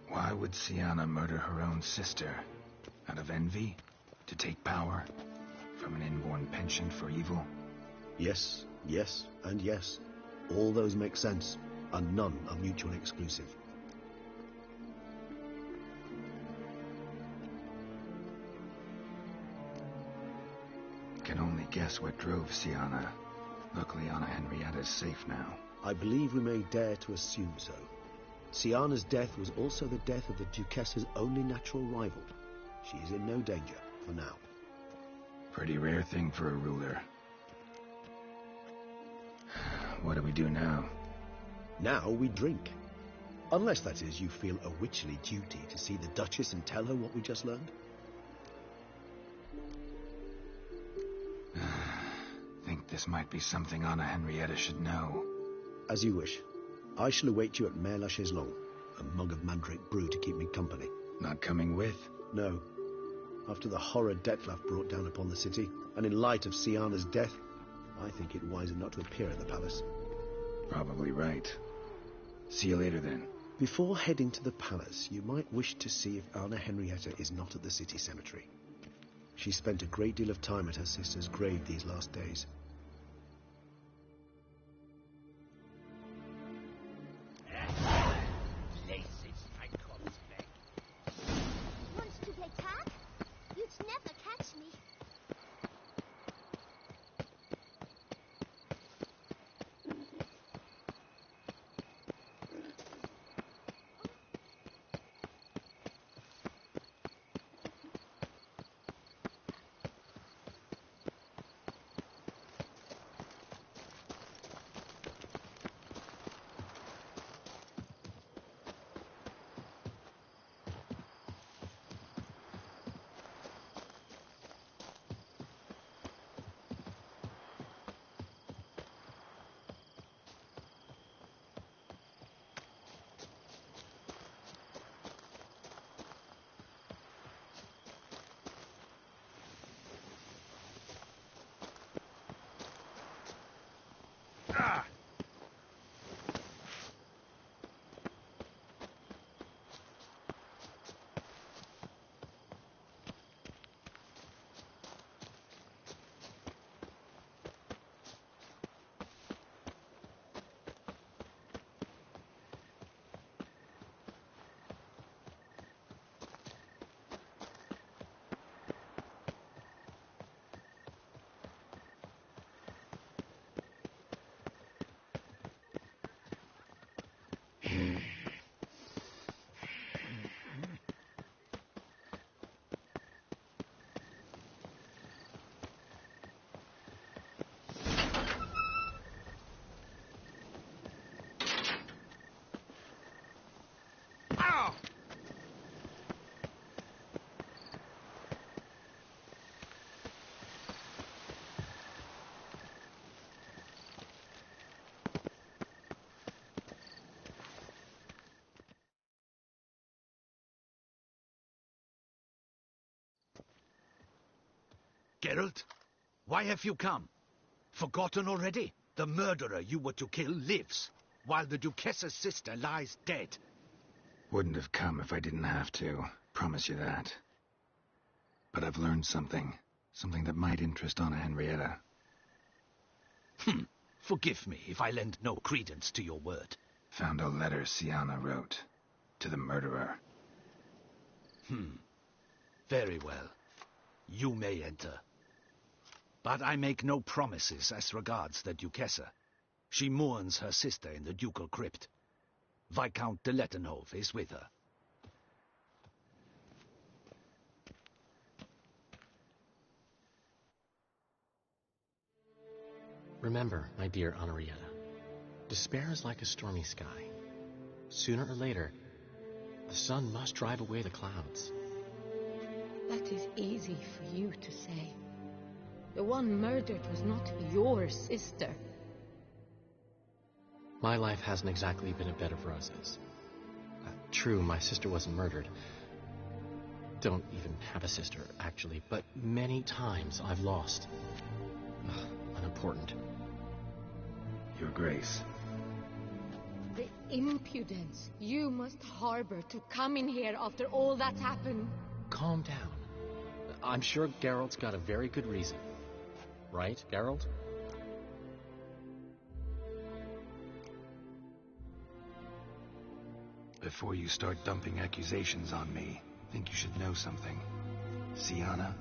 Why would Siana murder her own sister? Out of envy? To take power? From an inborn penchant for evil? Yes, and yes. All those make sense, and none are mutually exclusive. Can only guess what drove Siana. Luckily, Anna Henrietta's safe now. I believe we may dare to assume so. Siana's death was also the death of the Duchessa's only natural rival. She is in no danger, for now. Pretty rare thing for a ruler. What do we do now? Now we drink. Unless, that is, you feel a witchly duty to see the Duchess and tell her what we just learned. Think this might be something Anna Henrietta should know. As you wish. I shall await you at Mère la Chaiselongue. A mug of mandrake brew to keep me company. Not coming with? No. After the horror Detloff brought down upon the city, and in light of Siana's death, I think it wiser not to appear at the palace. Probably right. See you later, then. Before heading to the palace, you might wish to see if Anna Henrietta is not at the city cemetery. She spent a great deal of time at her sister's grave these last days. Wants to play tag? You'd never catch me. Geralt, why have you come? Forgotten already? The murderer you were to kill lives, while the Duchessa's sister lies dead. Wouldn't have come if I didn't have to. Promise you that. But I've learned something. Something that might interest Anna Henrietta. Forgive me if I lend no credence to your word. Found a letter Siana wrote. To the murderer. Very well. You may enter. But I make no promises as regards the Duchessa. She mourns her sister in the ducal crypt. Viscount de Lettenhove is with her. Remember, my dear Henrietta, despair is like a stormy sky. Sooner or later, the sun must drive away the clouds. That is easy for you to say. The one murdered was not your sister. My life hasn't exactly been a bed of roses. True, my sister wasn't murdered. Don't even have a sister, actually, but many times I've lost. Unimportant. Your Grace. The impudence you must harbor to come in here after all that's happened. Calm down. I'm sure Geralt's got a very good reason. Right, Geralt? Before you start dumping accusations on me, I think you should know something. Siana,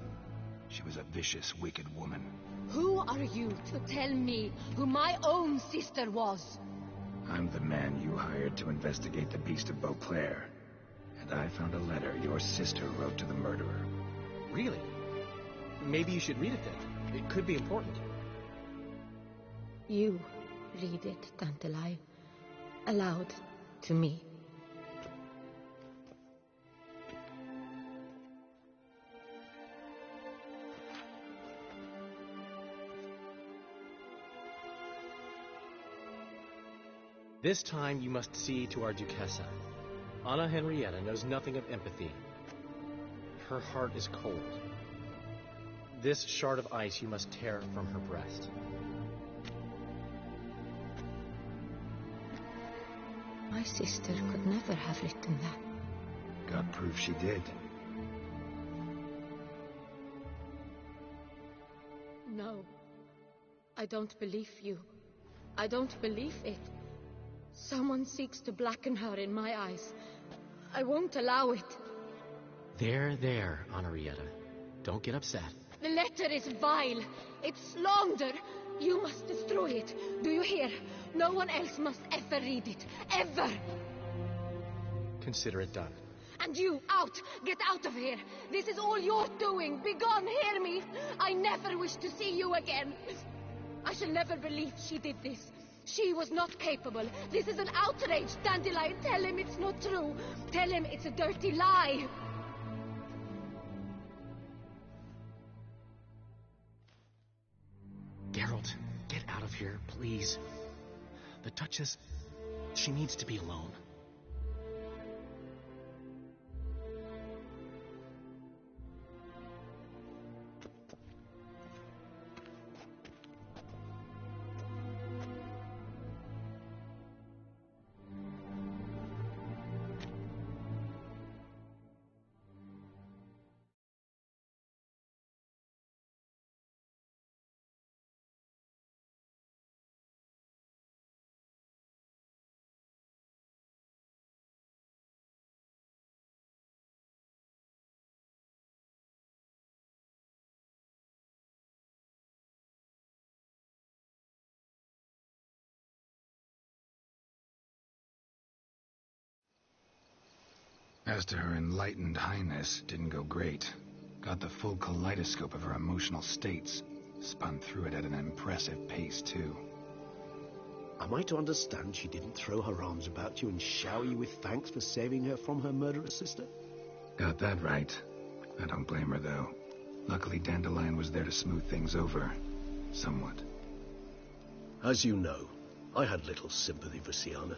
she was a vicious, wicked woman. Who are you to tell me who my own sister was? I'm the man you hired to investigate the Beast of Beauclair. And I found a letter your sister wrote to the murderer. Really? Maybe you should read it then. It could be important. You read it, Dandelion, aloud to me. This time you must see to our Duchessa. Anna Henrietta knows nothing of empathy. Her heart is cold. This shard of ice you must tear from her breast. My sister could never have written that. Got proof she did. No. I don't believe you. I don't believe it. Someone seeks to blacken her in my eyes. I won't allow it. There, Henrietta. Don't get upset. The letter is vile. It's slander. You must destroy it. Do you hear? No one else must ever read it. Ever! Consider it done. And you, out! Get out of here! This is all you're doing! Begone, hear me! I never wish to see you again! I shall never believe she did this. She was not capable. This is an outrage, Dandelion. Tell him it's not true. Tell him it's a dirty lie. Geralt, get out of here, please. The Duchess, she needs to be alone. As to her enlightened highness, didn't go great. Got the full kaleidoscope of her emotional states. Spun through it at an impressive pace, too. Am I to understand she didn't throw her arms about you and shower you with thanks for saving her from her murderous sister? Got that right. I don't blame her, though. Luckily, Dandelion was there to smooth things over. Somewhat. As you know, I had little sympathy for Siana.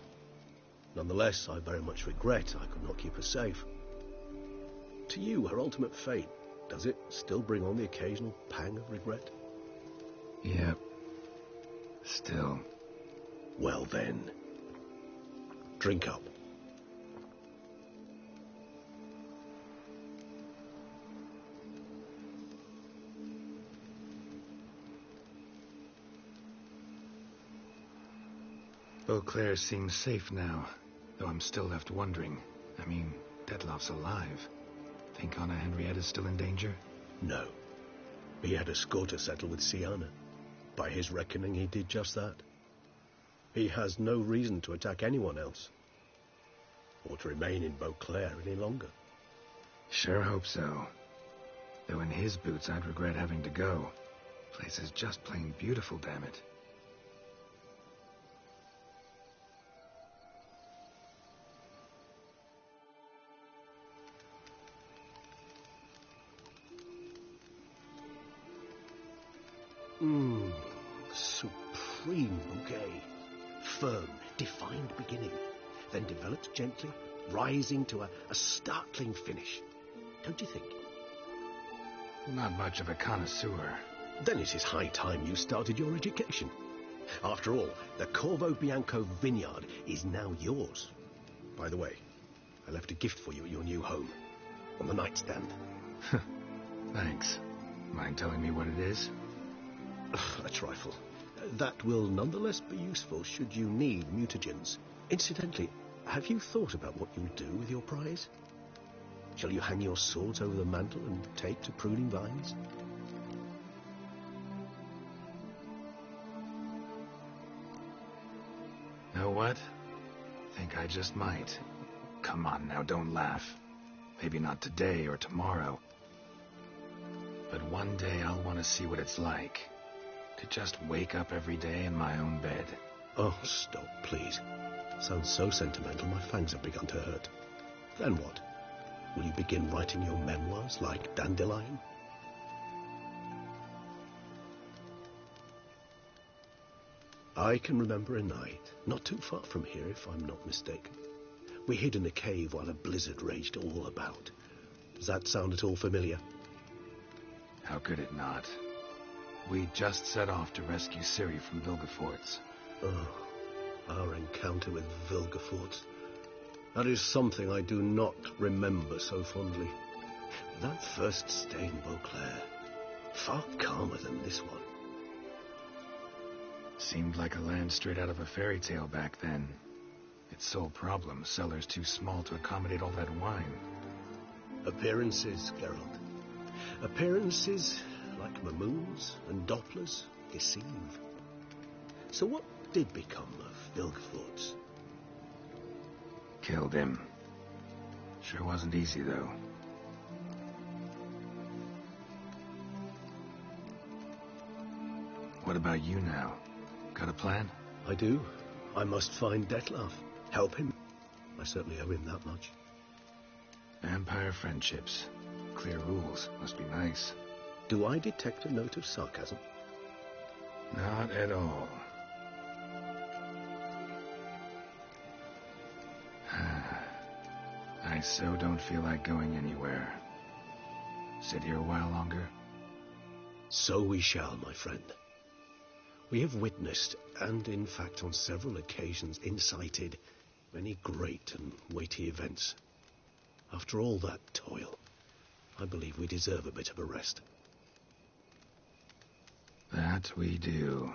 Nonetheless, I very much regret I could not keep her safe. To you, her ultimate fate Does it still bring on the occasional pang of regret? Yep. Still. Well then. Drink up. Beauclair seems safe now, though I'm still left wondering. I mean, Dettlaff's alive. Think Anna Henrietta's still in danger? No. He had a score to settle with Siana. By his reckoning, he did just that. He has no reason to attack anyone else, or to remain in Beauclair any longer. Sure hope so. Though in his boots, I'd regret having to go. Place is just plain beautiful, damn it. Supreme bouquet. Firm, defined beginning, then develops gently, rising to a startling finish. Don't you think? Not much of a connoisseur. Then it is high time you started your education. After all, the Corvo Bianco vineyard is now yours. By the way, I left a gift for you at your new home, on the nightstand. Thanks. Mind telling me what it is? A trifle. That will nonetheless be useful should you need mutagens. Incidentally, have you thought about what you'll do with your prize? Shall you hang your swords over the mantle and take to pruning vines? Know what? Think I just might. Come on now, don't laugh. Maybe not today or tomorrow. But one day I'll want to see what it's like. To just wake up every day in my own bed. Oh, stop, please. Sounds so sentimental, my fangs have begun to hurt. Then what? Will you begin writing your memoirs like Dandelion? I can remember a night, not too far from here if I'm not mistaken. We hid in a cave while a blizzard raged all about. Does that sound at all familiar? How could it not? We just set off to rescue Ciri from Vilgefortz. Oh, our encounter with Vilgefortz. That is something I do not remember so fondly. That first stay in Beauclair, far calmer than this one. Seemed like a land straight out of a fairy tale back then. Its sole problem, cellars too small to accommodate all that wine. Appearances, Geralt. Appearances, like Mamoons and Dopplers, deceive. So what did become of Vilgefortz? Killed him. Sure wasn't easy, though. What about you now? Got a plan? I do. I must find Dettlaff. Help him. I certainly owe him that much. Vampire friendships. Clear rules. Must be nice. Do I detect a note of sarcasm? Not at all. I so don't feel like going anywhere. Sit here a while longer? So we shall, my friend. We have witnessed, and in fact on several occasions incited, many great and weighty events. After all that toil, I believe we deserve a bit of a rest. That we do.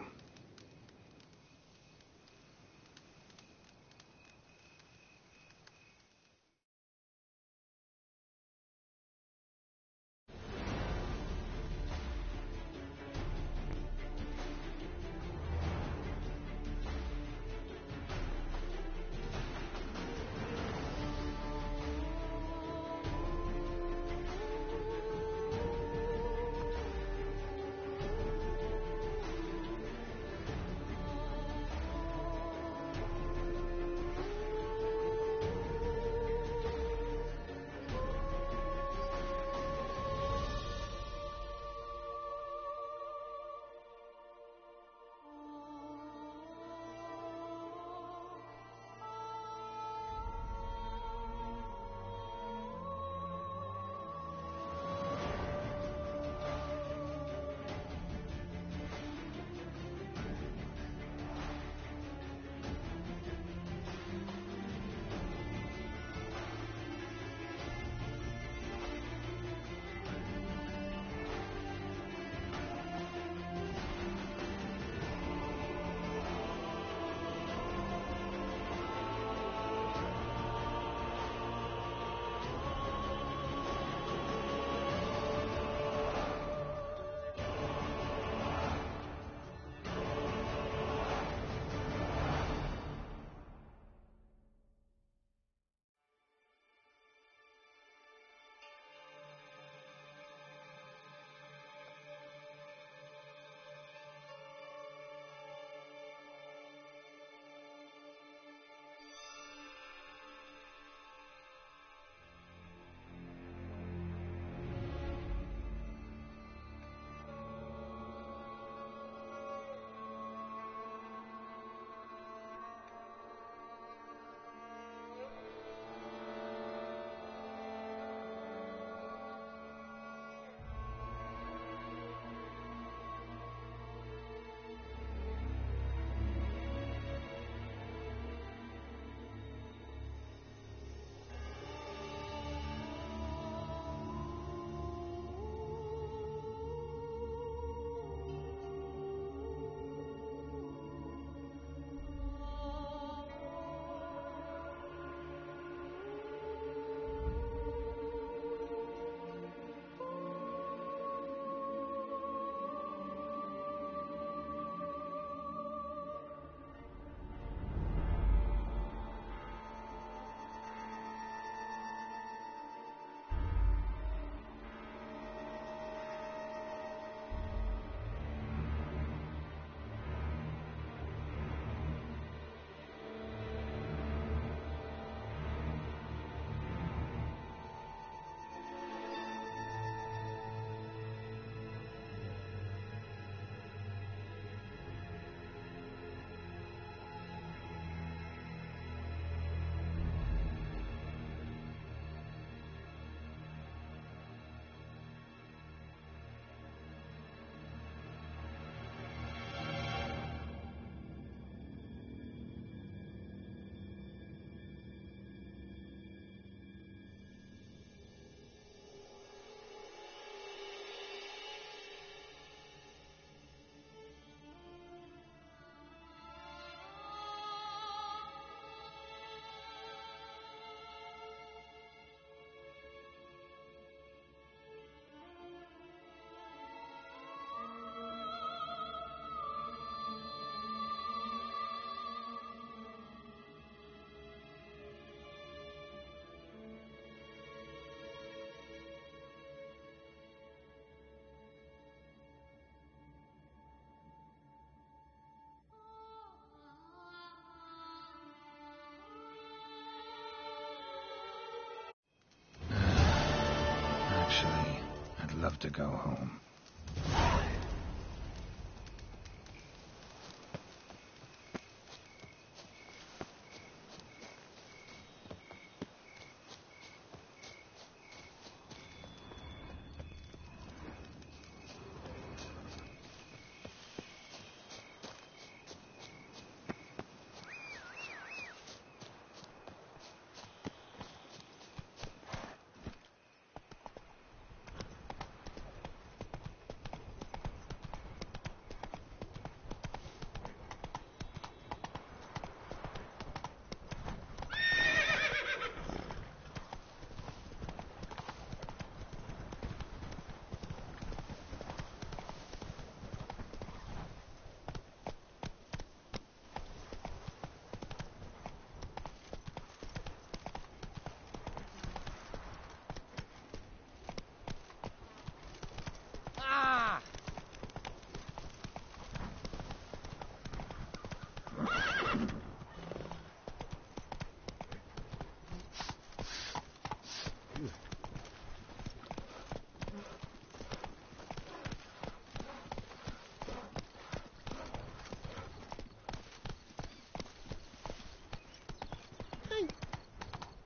to go home.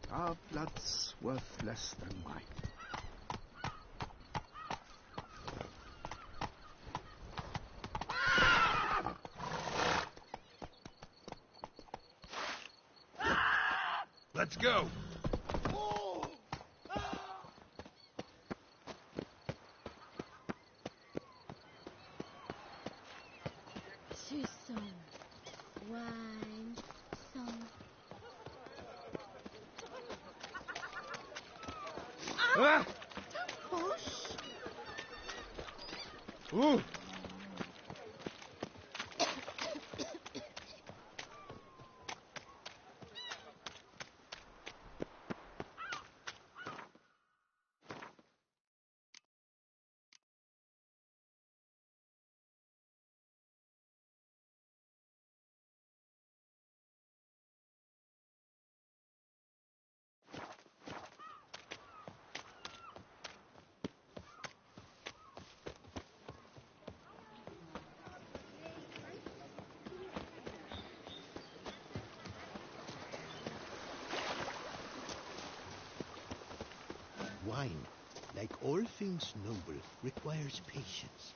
Our blood's worth less than wine. Let's go! Two song. Wine song. Ah! Push. Ooh! Wine, like all things noble, requires patience.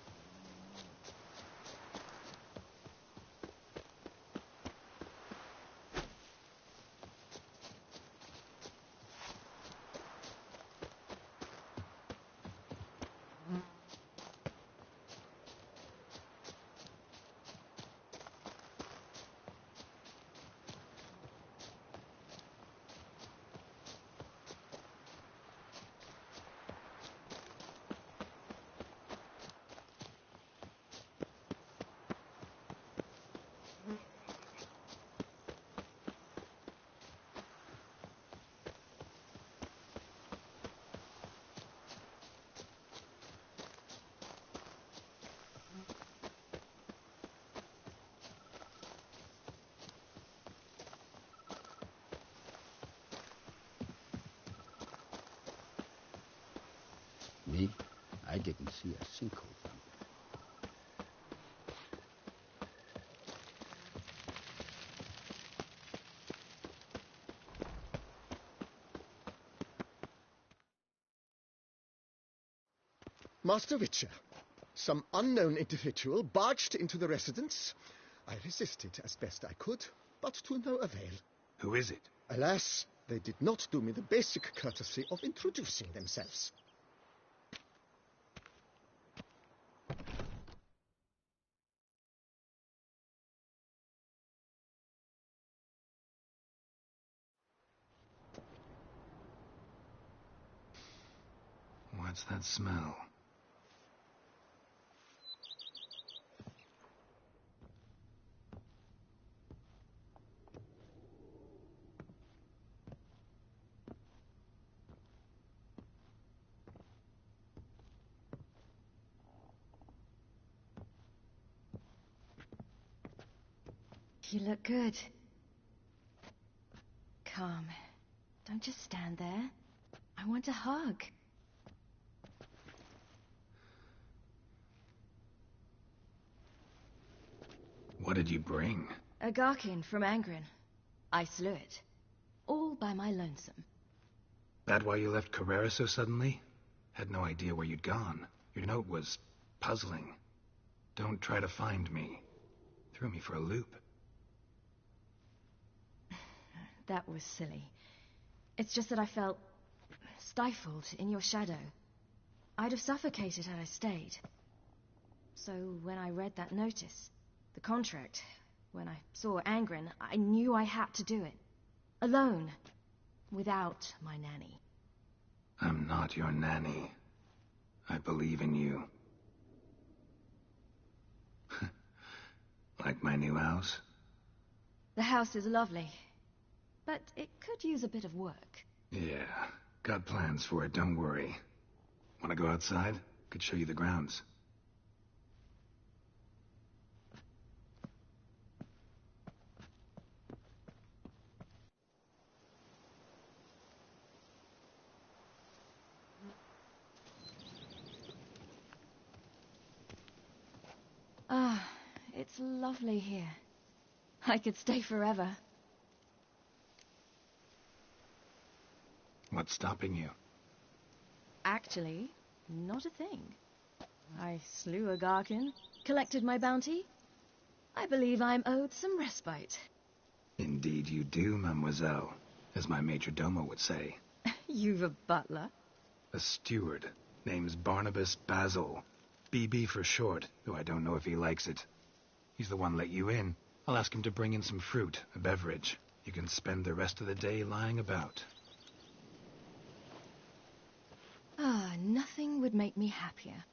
Me? I didn't see a sinkhole dump. Master Witcher, some unknown individual barged into the residence. I resisted as best I could, but to no avail. Who is it? Alas, they did not do me the basic courtesy of introducing themselves. What's that smell? You look good. Calm. Don't just stand there. I want a hug. What did you bring? A Garkin from Angren. I slew it. All by my lonesome. That why you left Carrera so suddenly? Had no idea where you'd gone. Your note was puzzling. Don't try to find me. Threw me for a loop. That was silly. It's just that I felt stifled in your shadow. I'd have suffocated had I stayed. So when I read that notice, the contract, when I saw Angren, I knew I had to do it. Alone. Without my nanny. I'm not your nanny. I believe in you. Like my new house? The house is lovely, but it could use a bit of work. Yeah, got plans for it, don't worry. Wanna go outside? Could show you the grounds. Ah, it's lovely here. I could stay forever. What's stopping you? Actually, not a thing. I slew a Garkin, collected my bounty. I believe I'm owed some respite. Indeed you do, mademoiselle, as my major domo would say. You've a butler? A steward. Name's Barnabas Basil. BB for short, though I don't know if he likes it. He's the one let you in. I'll ask him to bring in some fruit, a beverage. You can spend the rest of the day lying about. Ah, nothing would make me happier.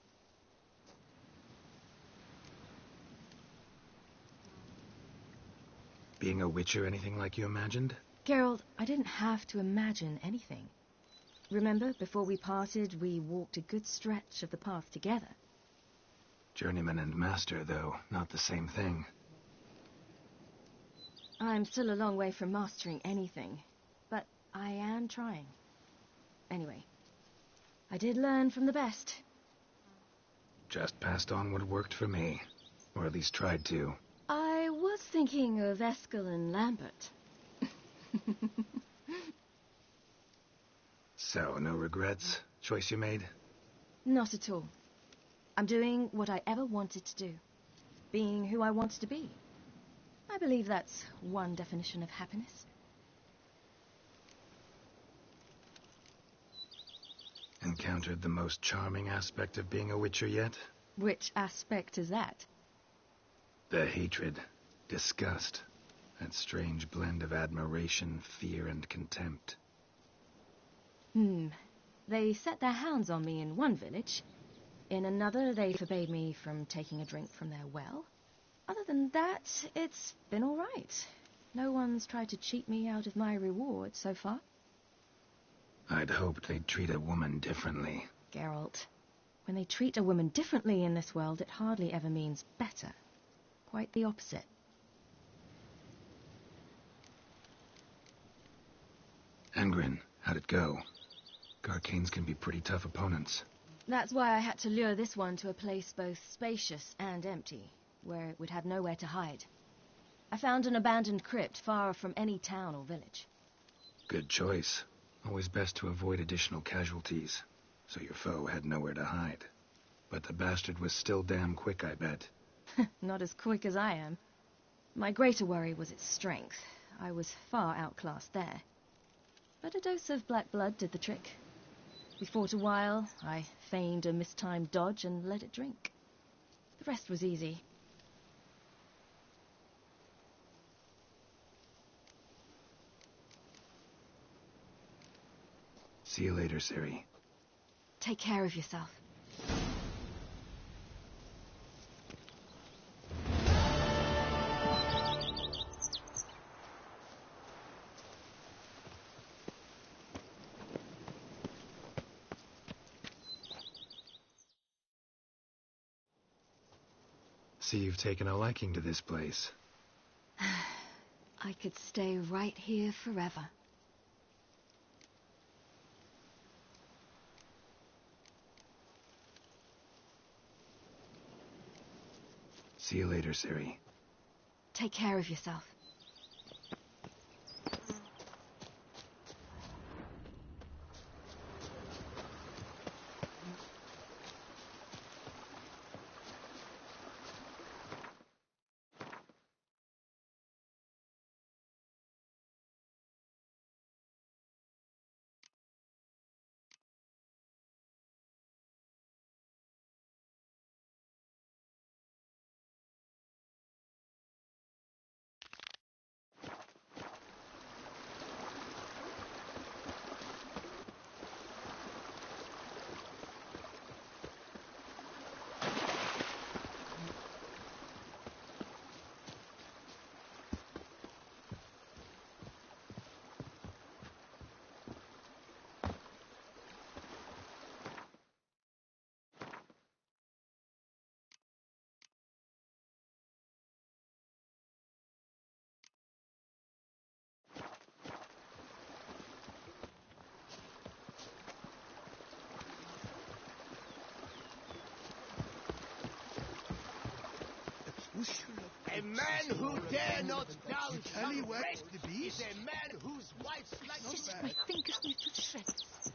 Being a witcher anything like you imagined? Geralt, I didn't have to imagine anything. Remember, before we parted, we walked a good stretch of the path together. Journeyman and master, though, not the same thing. I'm still a long way from mastering anything, but I am trying. Anyway, I did learn from the best. Just passed on what worked for me. Or at least tried to. I was thinking of Eskel and Lambert. So, no regrets? Choice you made? Not at all. I'm doing what I ever wanted to do. Being who I wanted to be. I believe that's one definition of happiness. Encountered the most charming aspect of being a witcher yet? Which aspect is that? The hatred, disgust, that strange blend of admiration, fear, and contempt. They set their hounds on me in one village. In another, they forbade me from taking a drink from their well. Other than that, it's been all right. No one's tried to cheat me out of my reward so far. I'd hoped they'd treat a woman differently. Geralt, when they treat a woman differently in this world, it hardly ever means better. Quite the opposite. Angren, how'd it go? Garcanes can be pretty tough opponents. That's why I had to lure this one to a place both spacious and empty, where it would have nowhere to hide. I found an abandoned crypt far from any town or village. Good choice. Always best to avoid additional casualties, so your foe had nowhere to hide. But the bastard was still damn quick, I bet. Not as quick as I am. My greater worry was its strength. I was far outclassed there. But a dose of black blood did the trick. We fought a while, I feigned a mistimed dodge and let it drink. The rest was easy. See you later, Ciri. Take care of yourself. See you've taken a liking to this place. I could stay right here forever. See you later, Ciri. Take care of yourself. A man who dare not down the beast is a man whose wife's like Just my fingers need to shreds.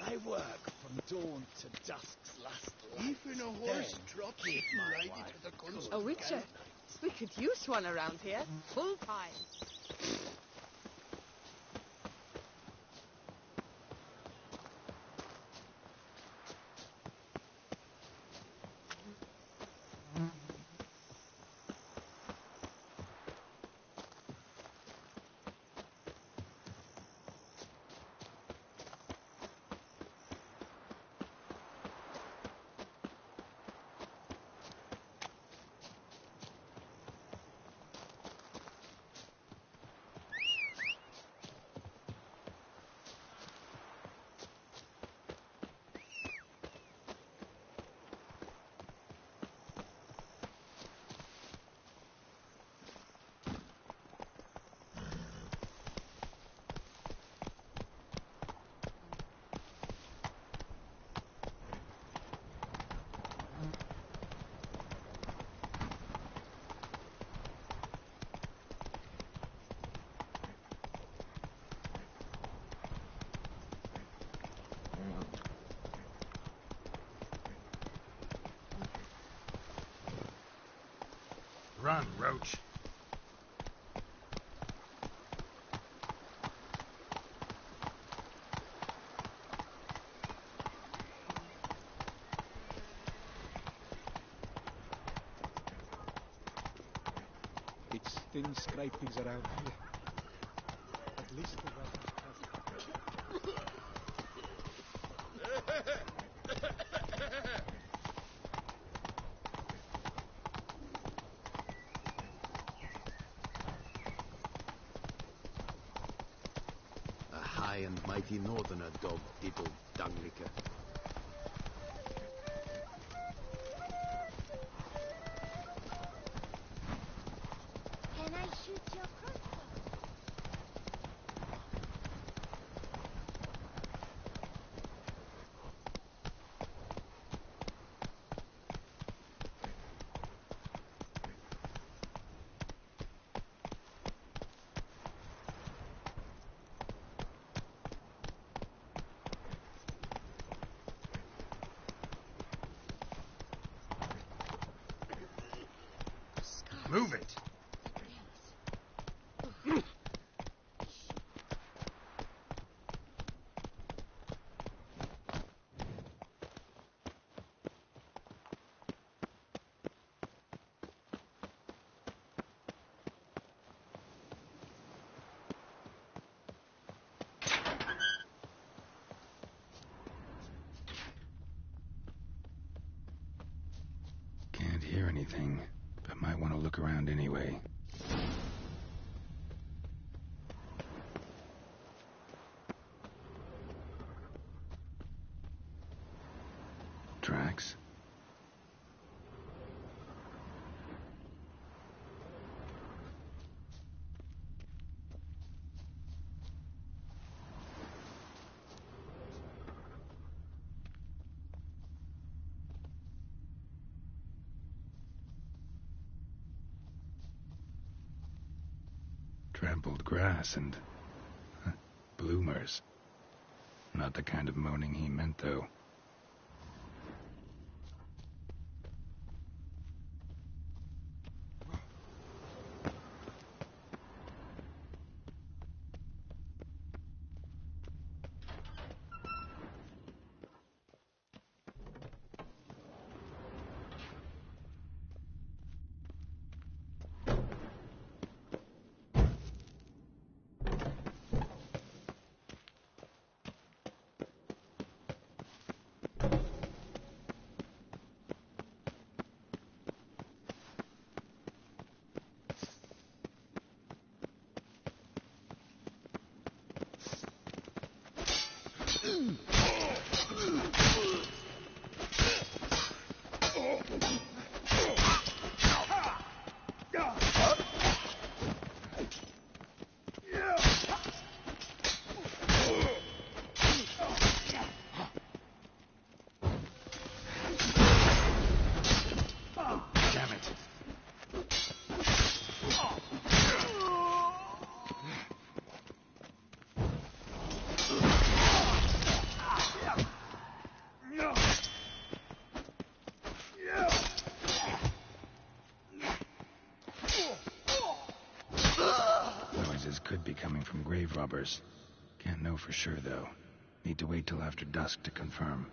I work from dawn to dusk's last light. Even a horse dropped it right into the constant. A witcher. We could use one around here. Full time. Run, Roach. It's thin scrapings around here. At least the weapon A high and mighty northerner, dog-diddled dunglicker. Can I shoot your crossbow? Move it. Can't hear anything, but might want to look around anyway. Tracks? trampled grass and bloomers. Not the kind of moaning he meant, though. Could be coming from grave robbers. Can't know for sure, though. Need to wait till after dusk to confirm.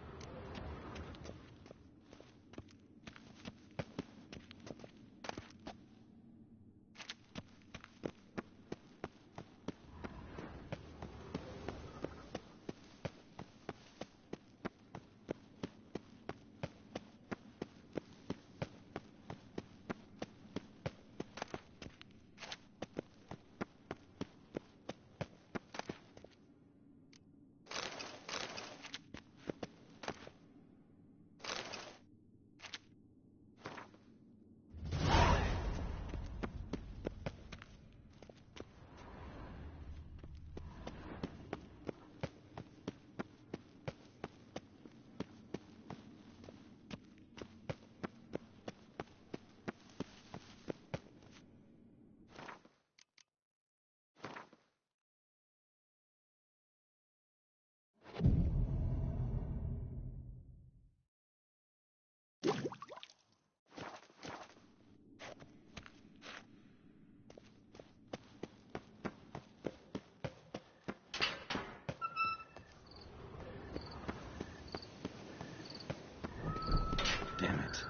Damn it.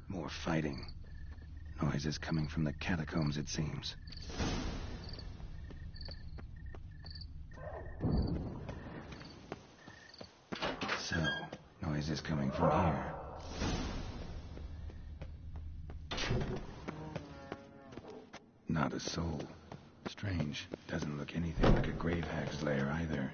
More fighting. Noises coming from the catacombs, it seems. So, noises coming from here. Not a soul. Strange. Doesn't look anything like a grave hag's lair either.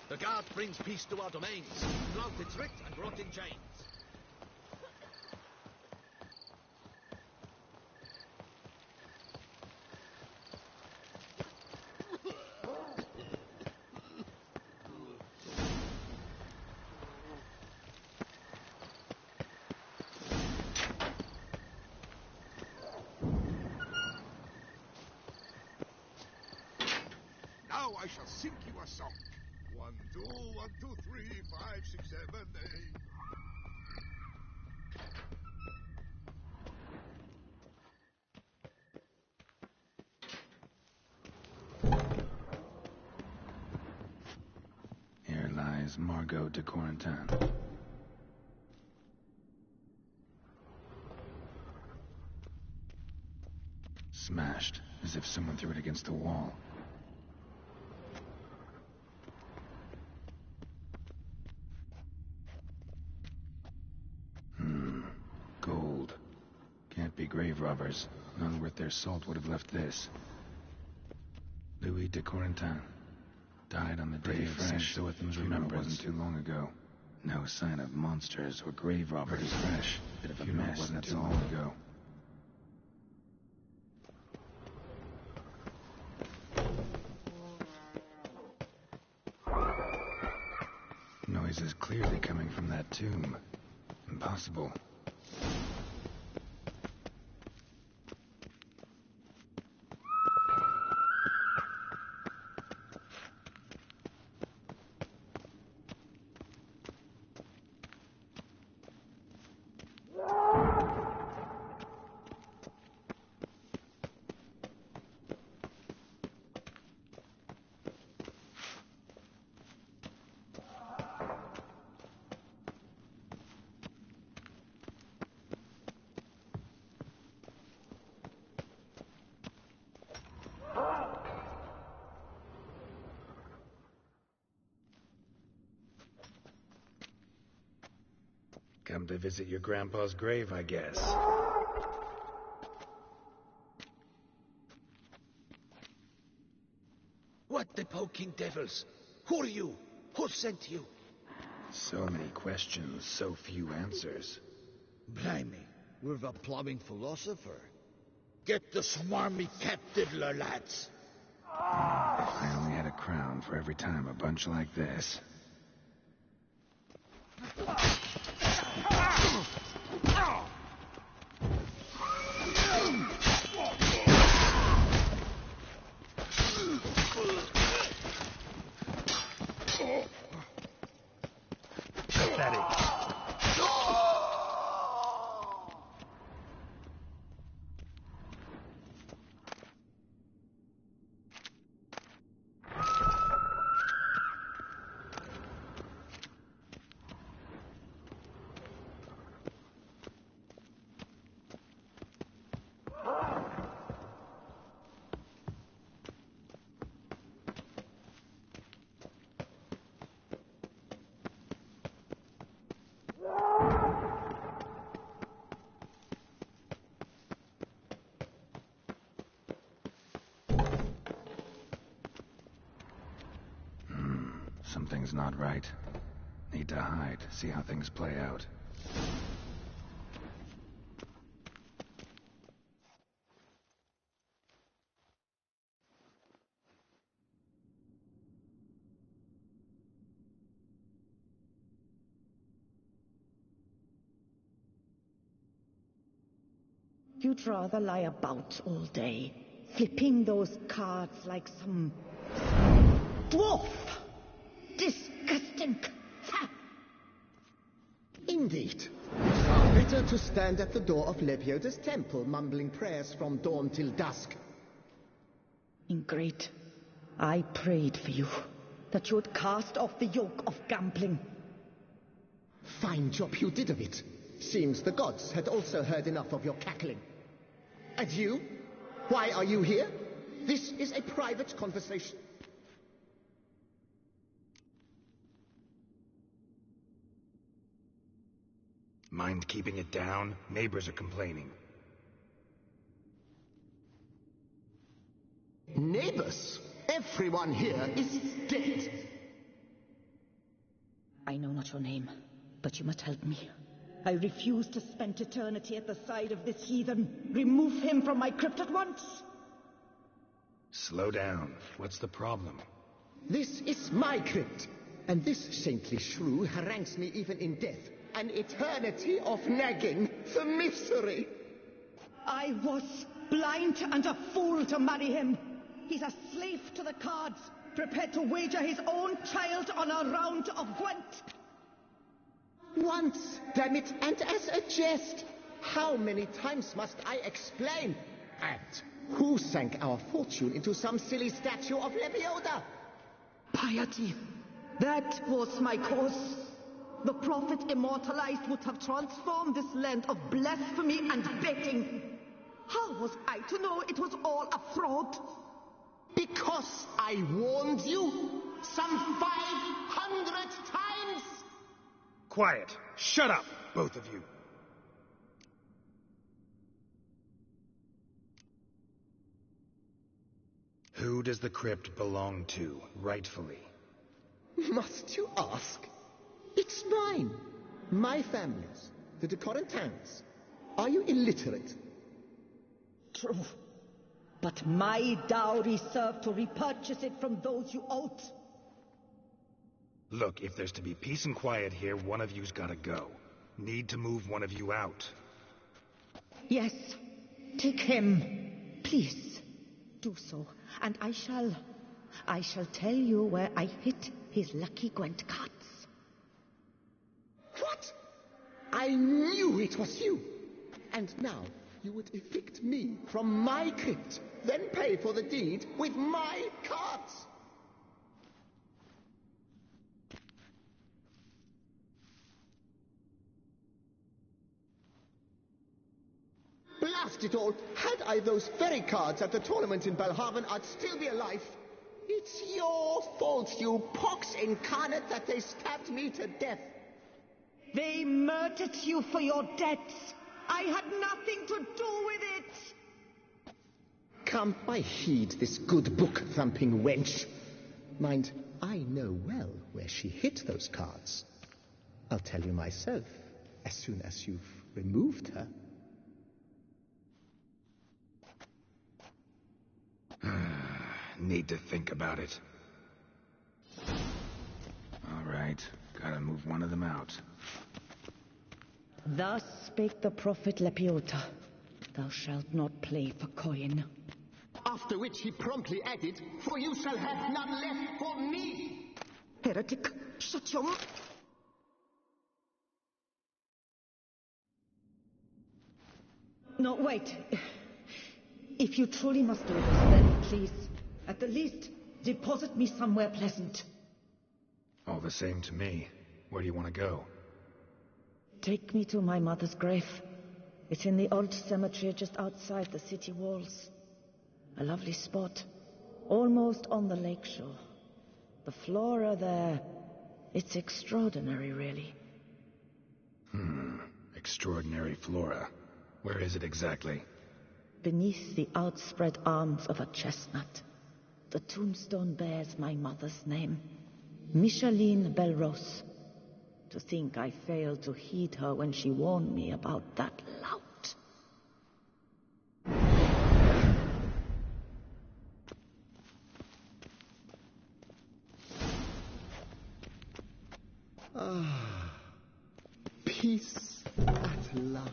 The guard brings peace to our domains. Flout its writ and rot in chains. Now I shall sing you a song. 1, 2, 1, 2, 3, 5, 6, 7, 8. Princess Margot de Corentin. Smashed, as if someone threw it against the wall. Gold. Can't be grave robbers. None worth their salt would have left this. Louis de Corentin. Died on the day of St. Zoethan's funeral wasn't too long ago. No sign of monsters or grave robbers. Pretty fresh. Bit of a mess, wasn't too long ago. Noise is clearly coming from that tomb. Impossible. Come to visit your grandpa's grave, I guess. What the poking devils? Who are you? Who sent you? So many questions, so few answers. Blimey, we're the plumbing philosopher. Get the smarmy cat diddler, lads. If I only had a crown for every time a bunch like this. Pathetic. Something's not right. Need to hide, see how things play out. You'd rather lie about all day, flipping those cards like some dwarf. Disgusting. Indeed. Far better to stand at the door of Lebioda's temple, mumbling prayers from dawn till dusk. Ingrid, I prayed for you, that you would cast off the yoke of gambling. Fine job you did of it. Seems the gods had also heard enough of your cackling. And you? Why are you here? This is a private conversation. Mind keeping it down? Neighbors are complaining. Neighbors? Everyone here is dead. I know not your name, but you must help me. I refuse to spend eternity at the side of this heathen. Remove him from my crypt at once! Slow down. What's the problem? This is my crypt, and this saintly shrew harangues me even in death. An eternity of nagging, the misery. I was blind and a fool to marry him. He's a slave to the cards, prepared to wager his own child on a round of Gwent. Once, damn it, and as a jest. How many times must I explain? And who sank our fortune into some silly statue of Lebioda? Piety. That was my cause. The prophet immortalized would have transformed this land of blasphemy and betting. How was I to know it was all a fraud? Because I warned you some 500 times! Quiet. Shut up, both of you. Who does the crypt belong to, rightfully? Must you ask? It's mine. My family's. The de Corentins. Are you illiterate? True. But my dowry served to repurchase it from those you owed. Look, if there's to be peace and quiet here, one of you's gotta go. Need to move one of you out. Yes. Take him. Please. Do so. And I shall tell you where I hid his lucky Gwent cards. What? I knew it was you. And now you would evict me from my crypt, then pay for the deed with my cards. Blast it all! Had I those very cards at the tournament in Belhaven, I'd still be alive. It's your fault, you pox incarnate, that they stabbed me to death. They murdered you for your debts. I had nothing to do with it. Come, I heed this good book-thumping wench. Mind, I know well where she hid those cards. I'll tell you myself, as soon as you've removed her. Need to think about it. All right, gotta move one of them out. Thus spake the prophet Lepiota. Thou shalt not play for coin. After which he promptly added, for you shall have none left for me. Heretic, shut your mouth. No, wait. If you truly must do this, then please, at the least, deposit me somewhere pleasant. All the same to me. Where do you want to go? Take me to my mother's grave. It's in the old cemetery just outside the city walls. A lovely spot, almost on the lakeshore. The flora there, it's extraordinary, really. Extraordinary flora. Where is it exactly? Beneath the outspread arms of a chestnut. The tombstone bears my mother's name, Micheline Belrose. To think I failed to heed her when she warned me about that lout. Peace at last.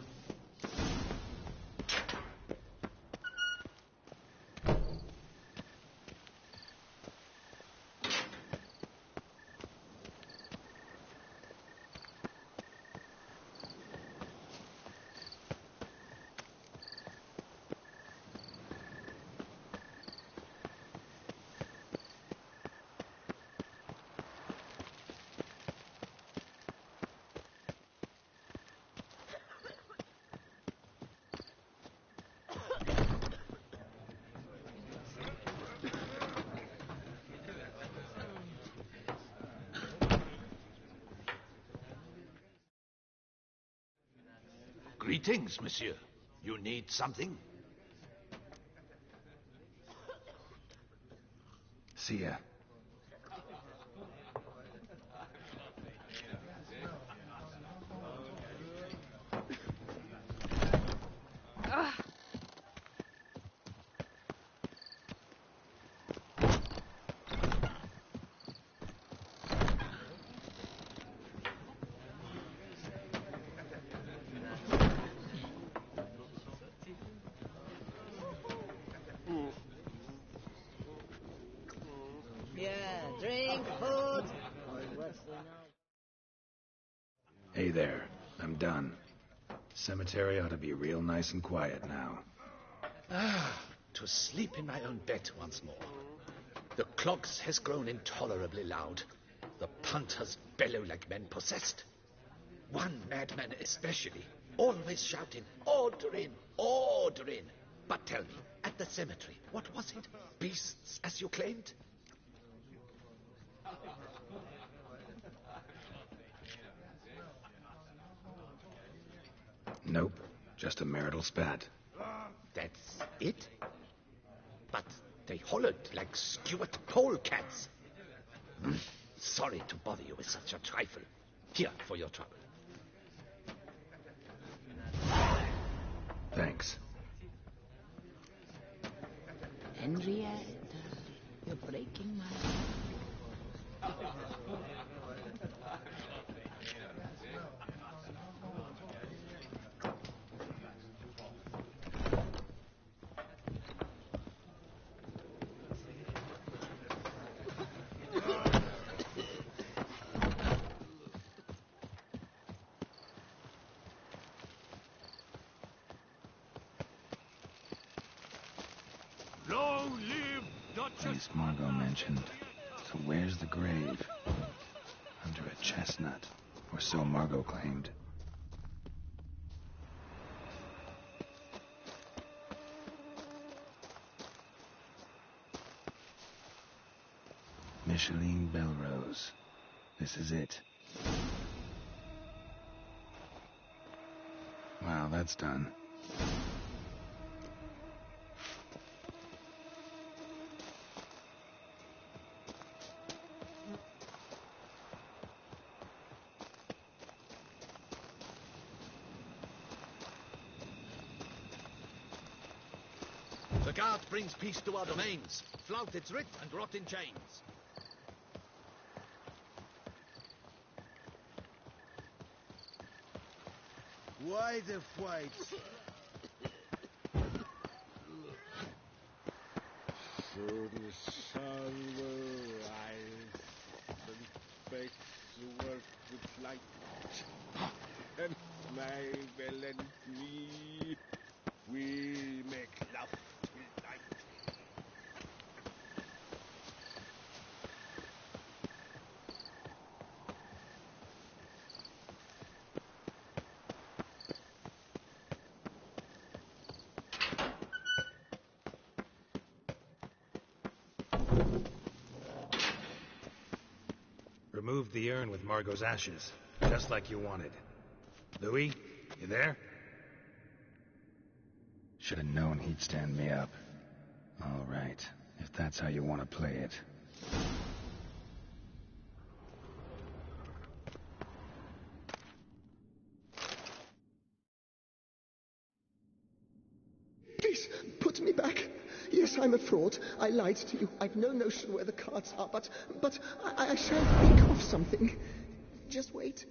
Greetings, monsieur. You need something? See ya. Drink, food. Hey there. I'm done. Cemetery ought to be real nice and quiet now. To sleep in my own bed once more. The clocks has grown intolerably loud. The punters bellow like men possessed. One madman especially, always shouting, "Order in! Order in!" But tell me, at the cemetery, what was it? Beasts, as you claimed? Nope, just a marital spat. That's it? But they hollered like skewered polecats. Sorry to bother you with such a trifle. Here for your trouble. Thanks. Henrietta, you're breaking my heart. Long live Duchess! Place Margot mentioned. So where's the grave? Under a chestnut. Or so Margot claimed. Micheline Belrose. This is it. Wow, that's done. The guard brings peace to our domains. Flout its writ and rot in chains. Why the fight? So the sun will rise and face the world with light. And my Valentine, we make love tonight. Removed the urn with Margot's ashes, just like you wanted. Louis, you there? Should have known he'd stand me up. All right, if that's how you want to play it. Please, put me back. Yes, I'm a fraud. I lied to you. I've no notion where the cards are, but I shall think of something. Just wait.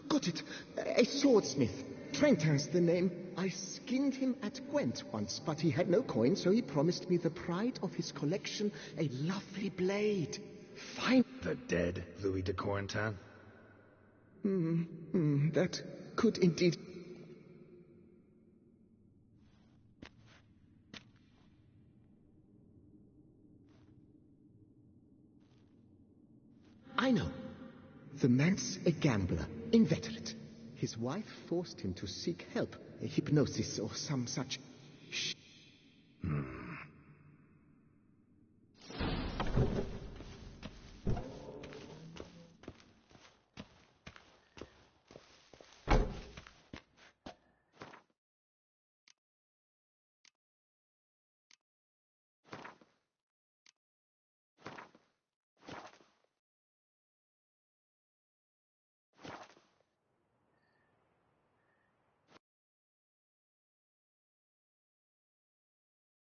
Got it. A swordsmith. Trentin's the name. I skinned him at Gwent once, but he had no coin, so he promised me the pride of his collection, a lovely blade. Fine. The dead Louis de Corentin? That could indeed... I know. The man's a gambler, inveterate. His wife forced him to seek help, a hypnosis or some such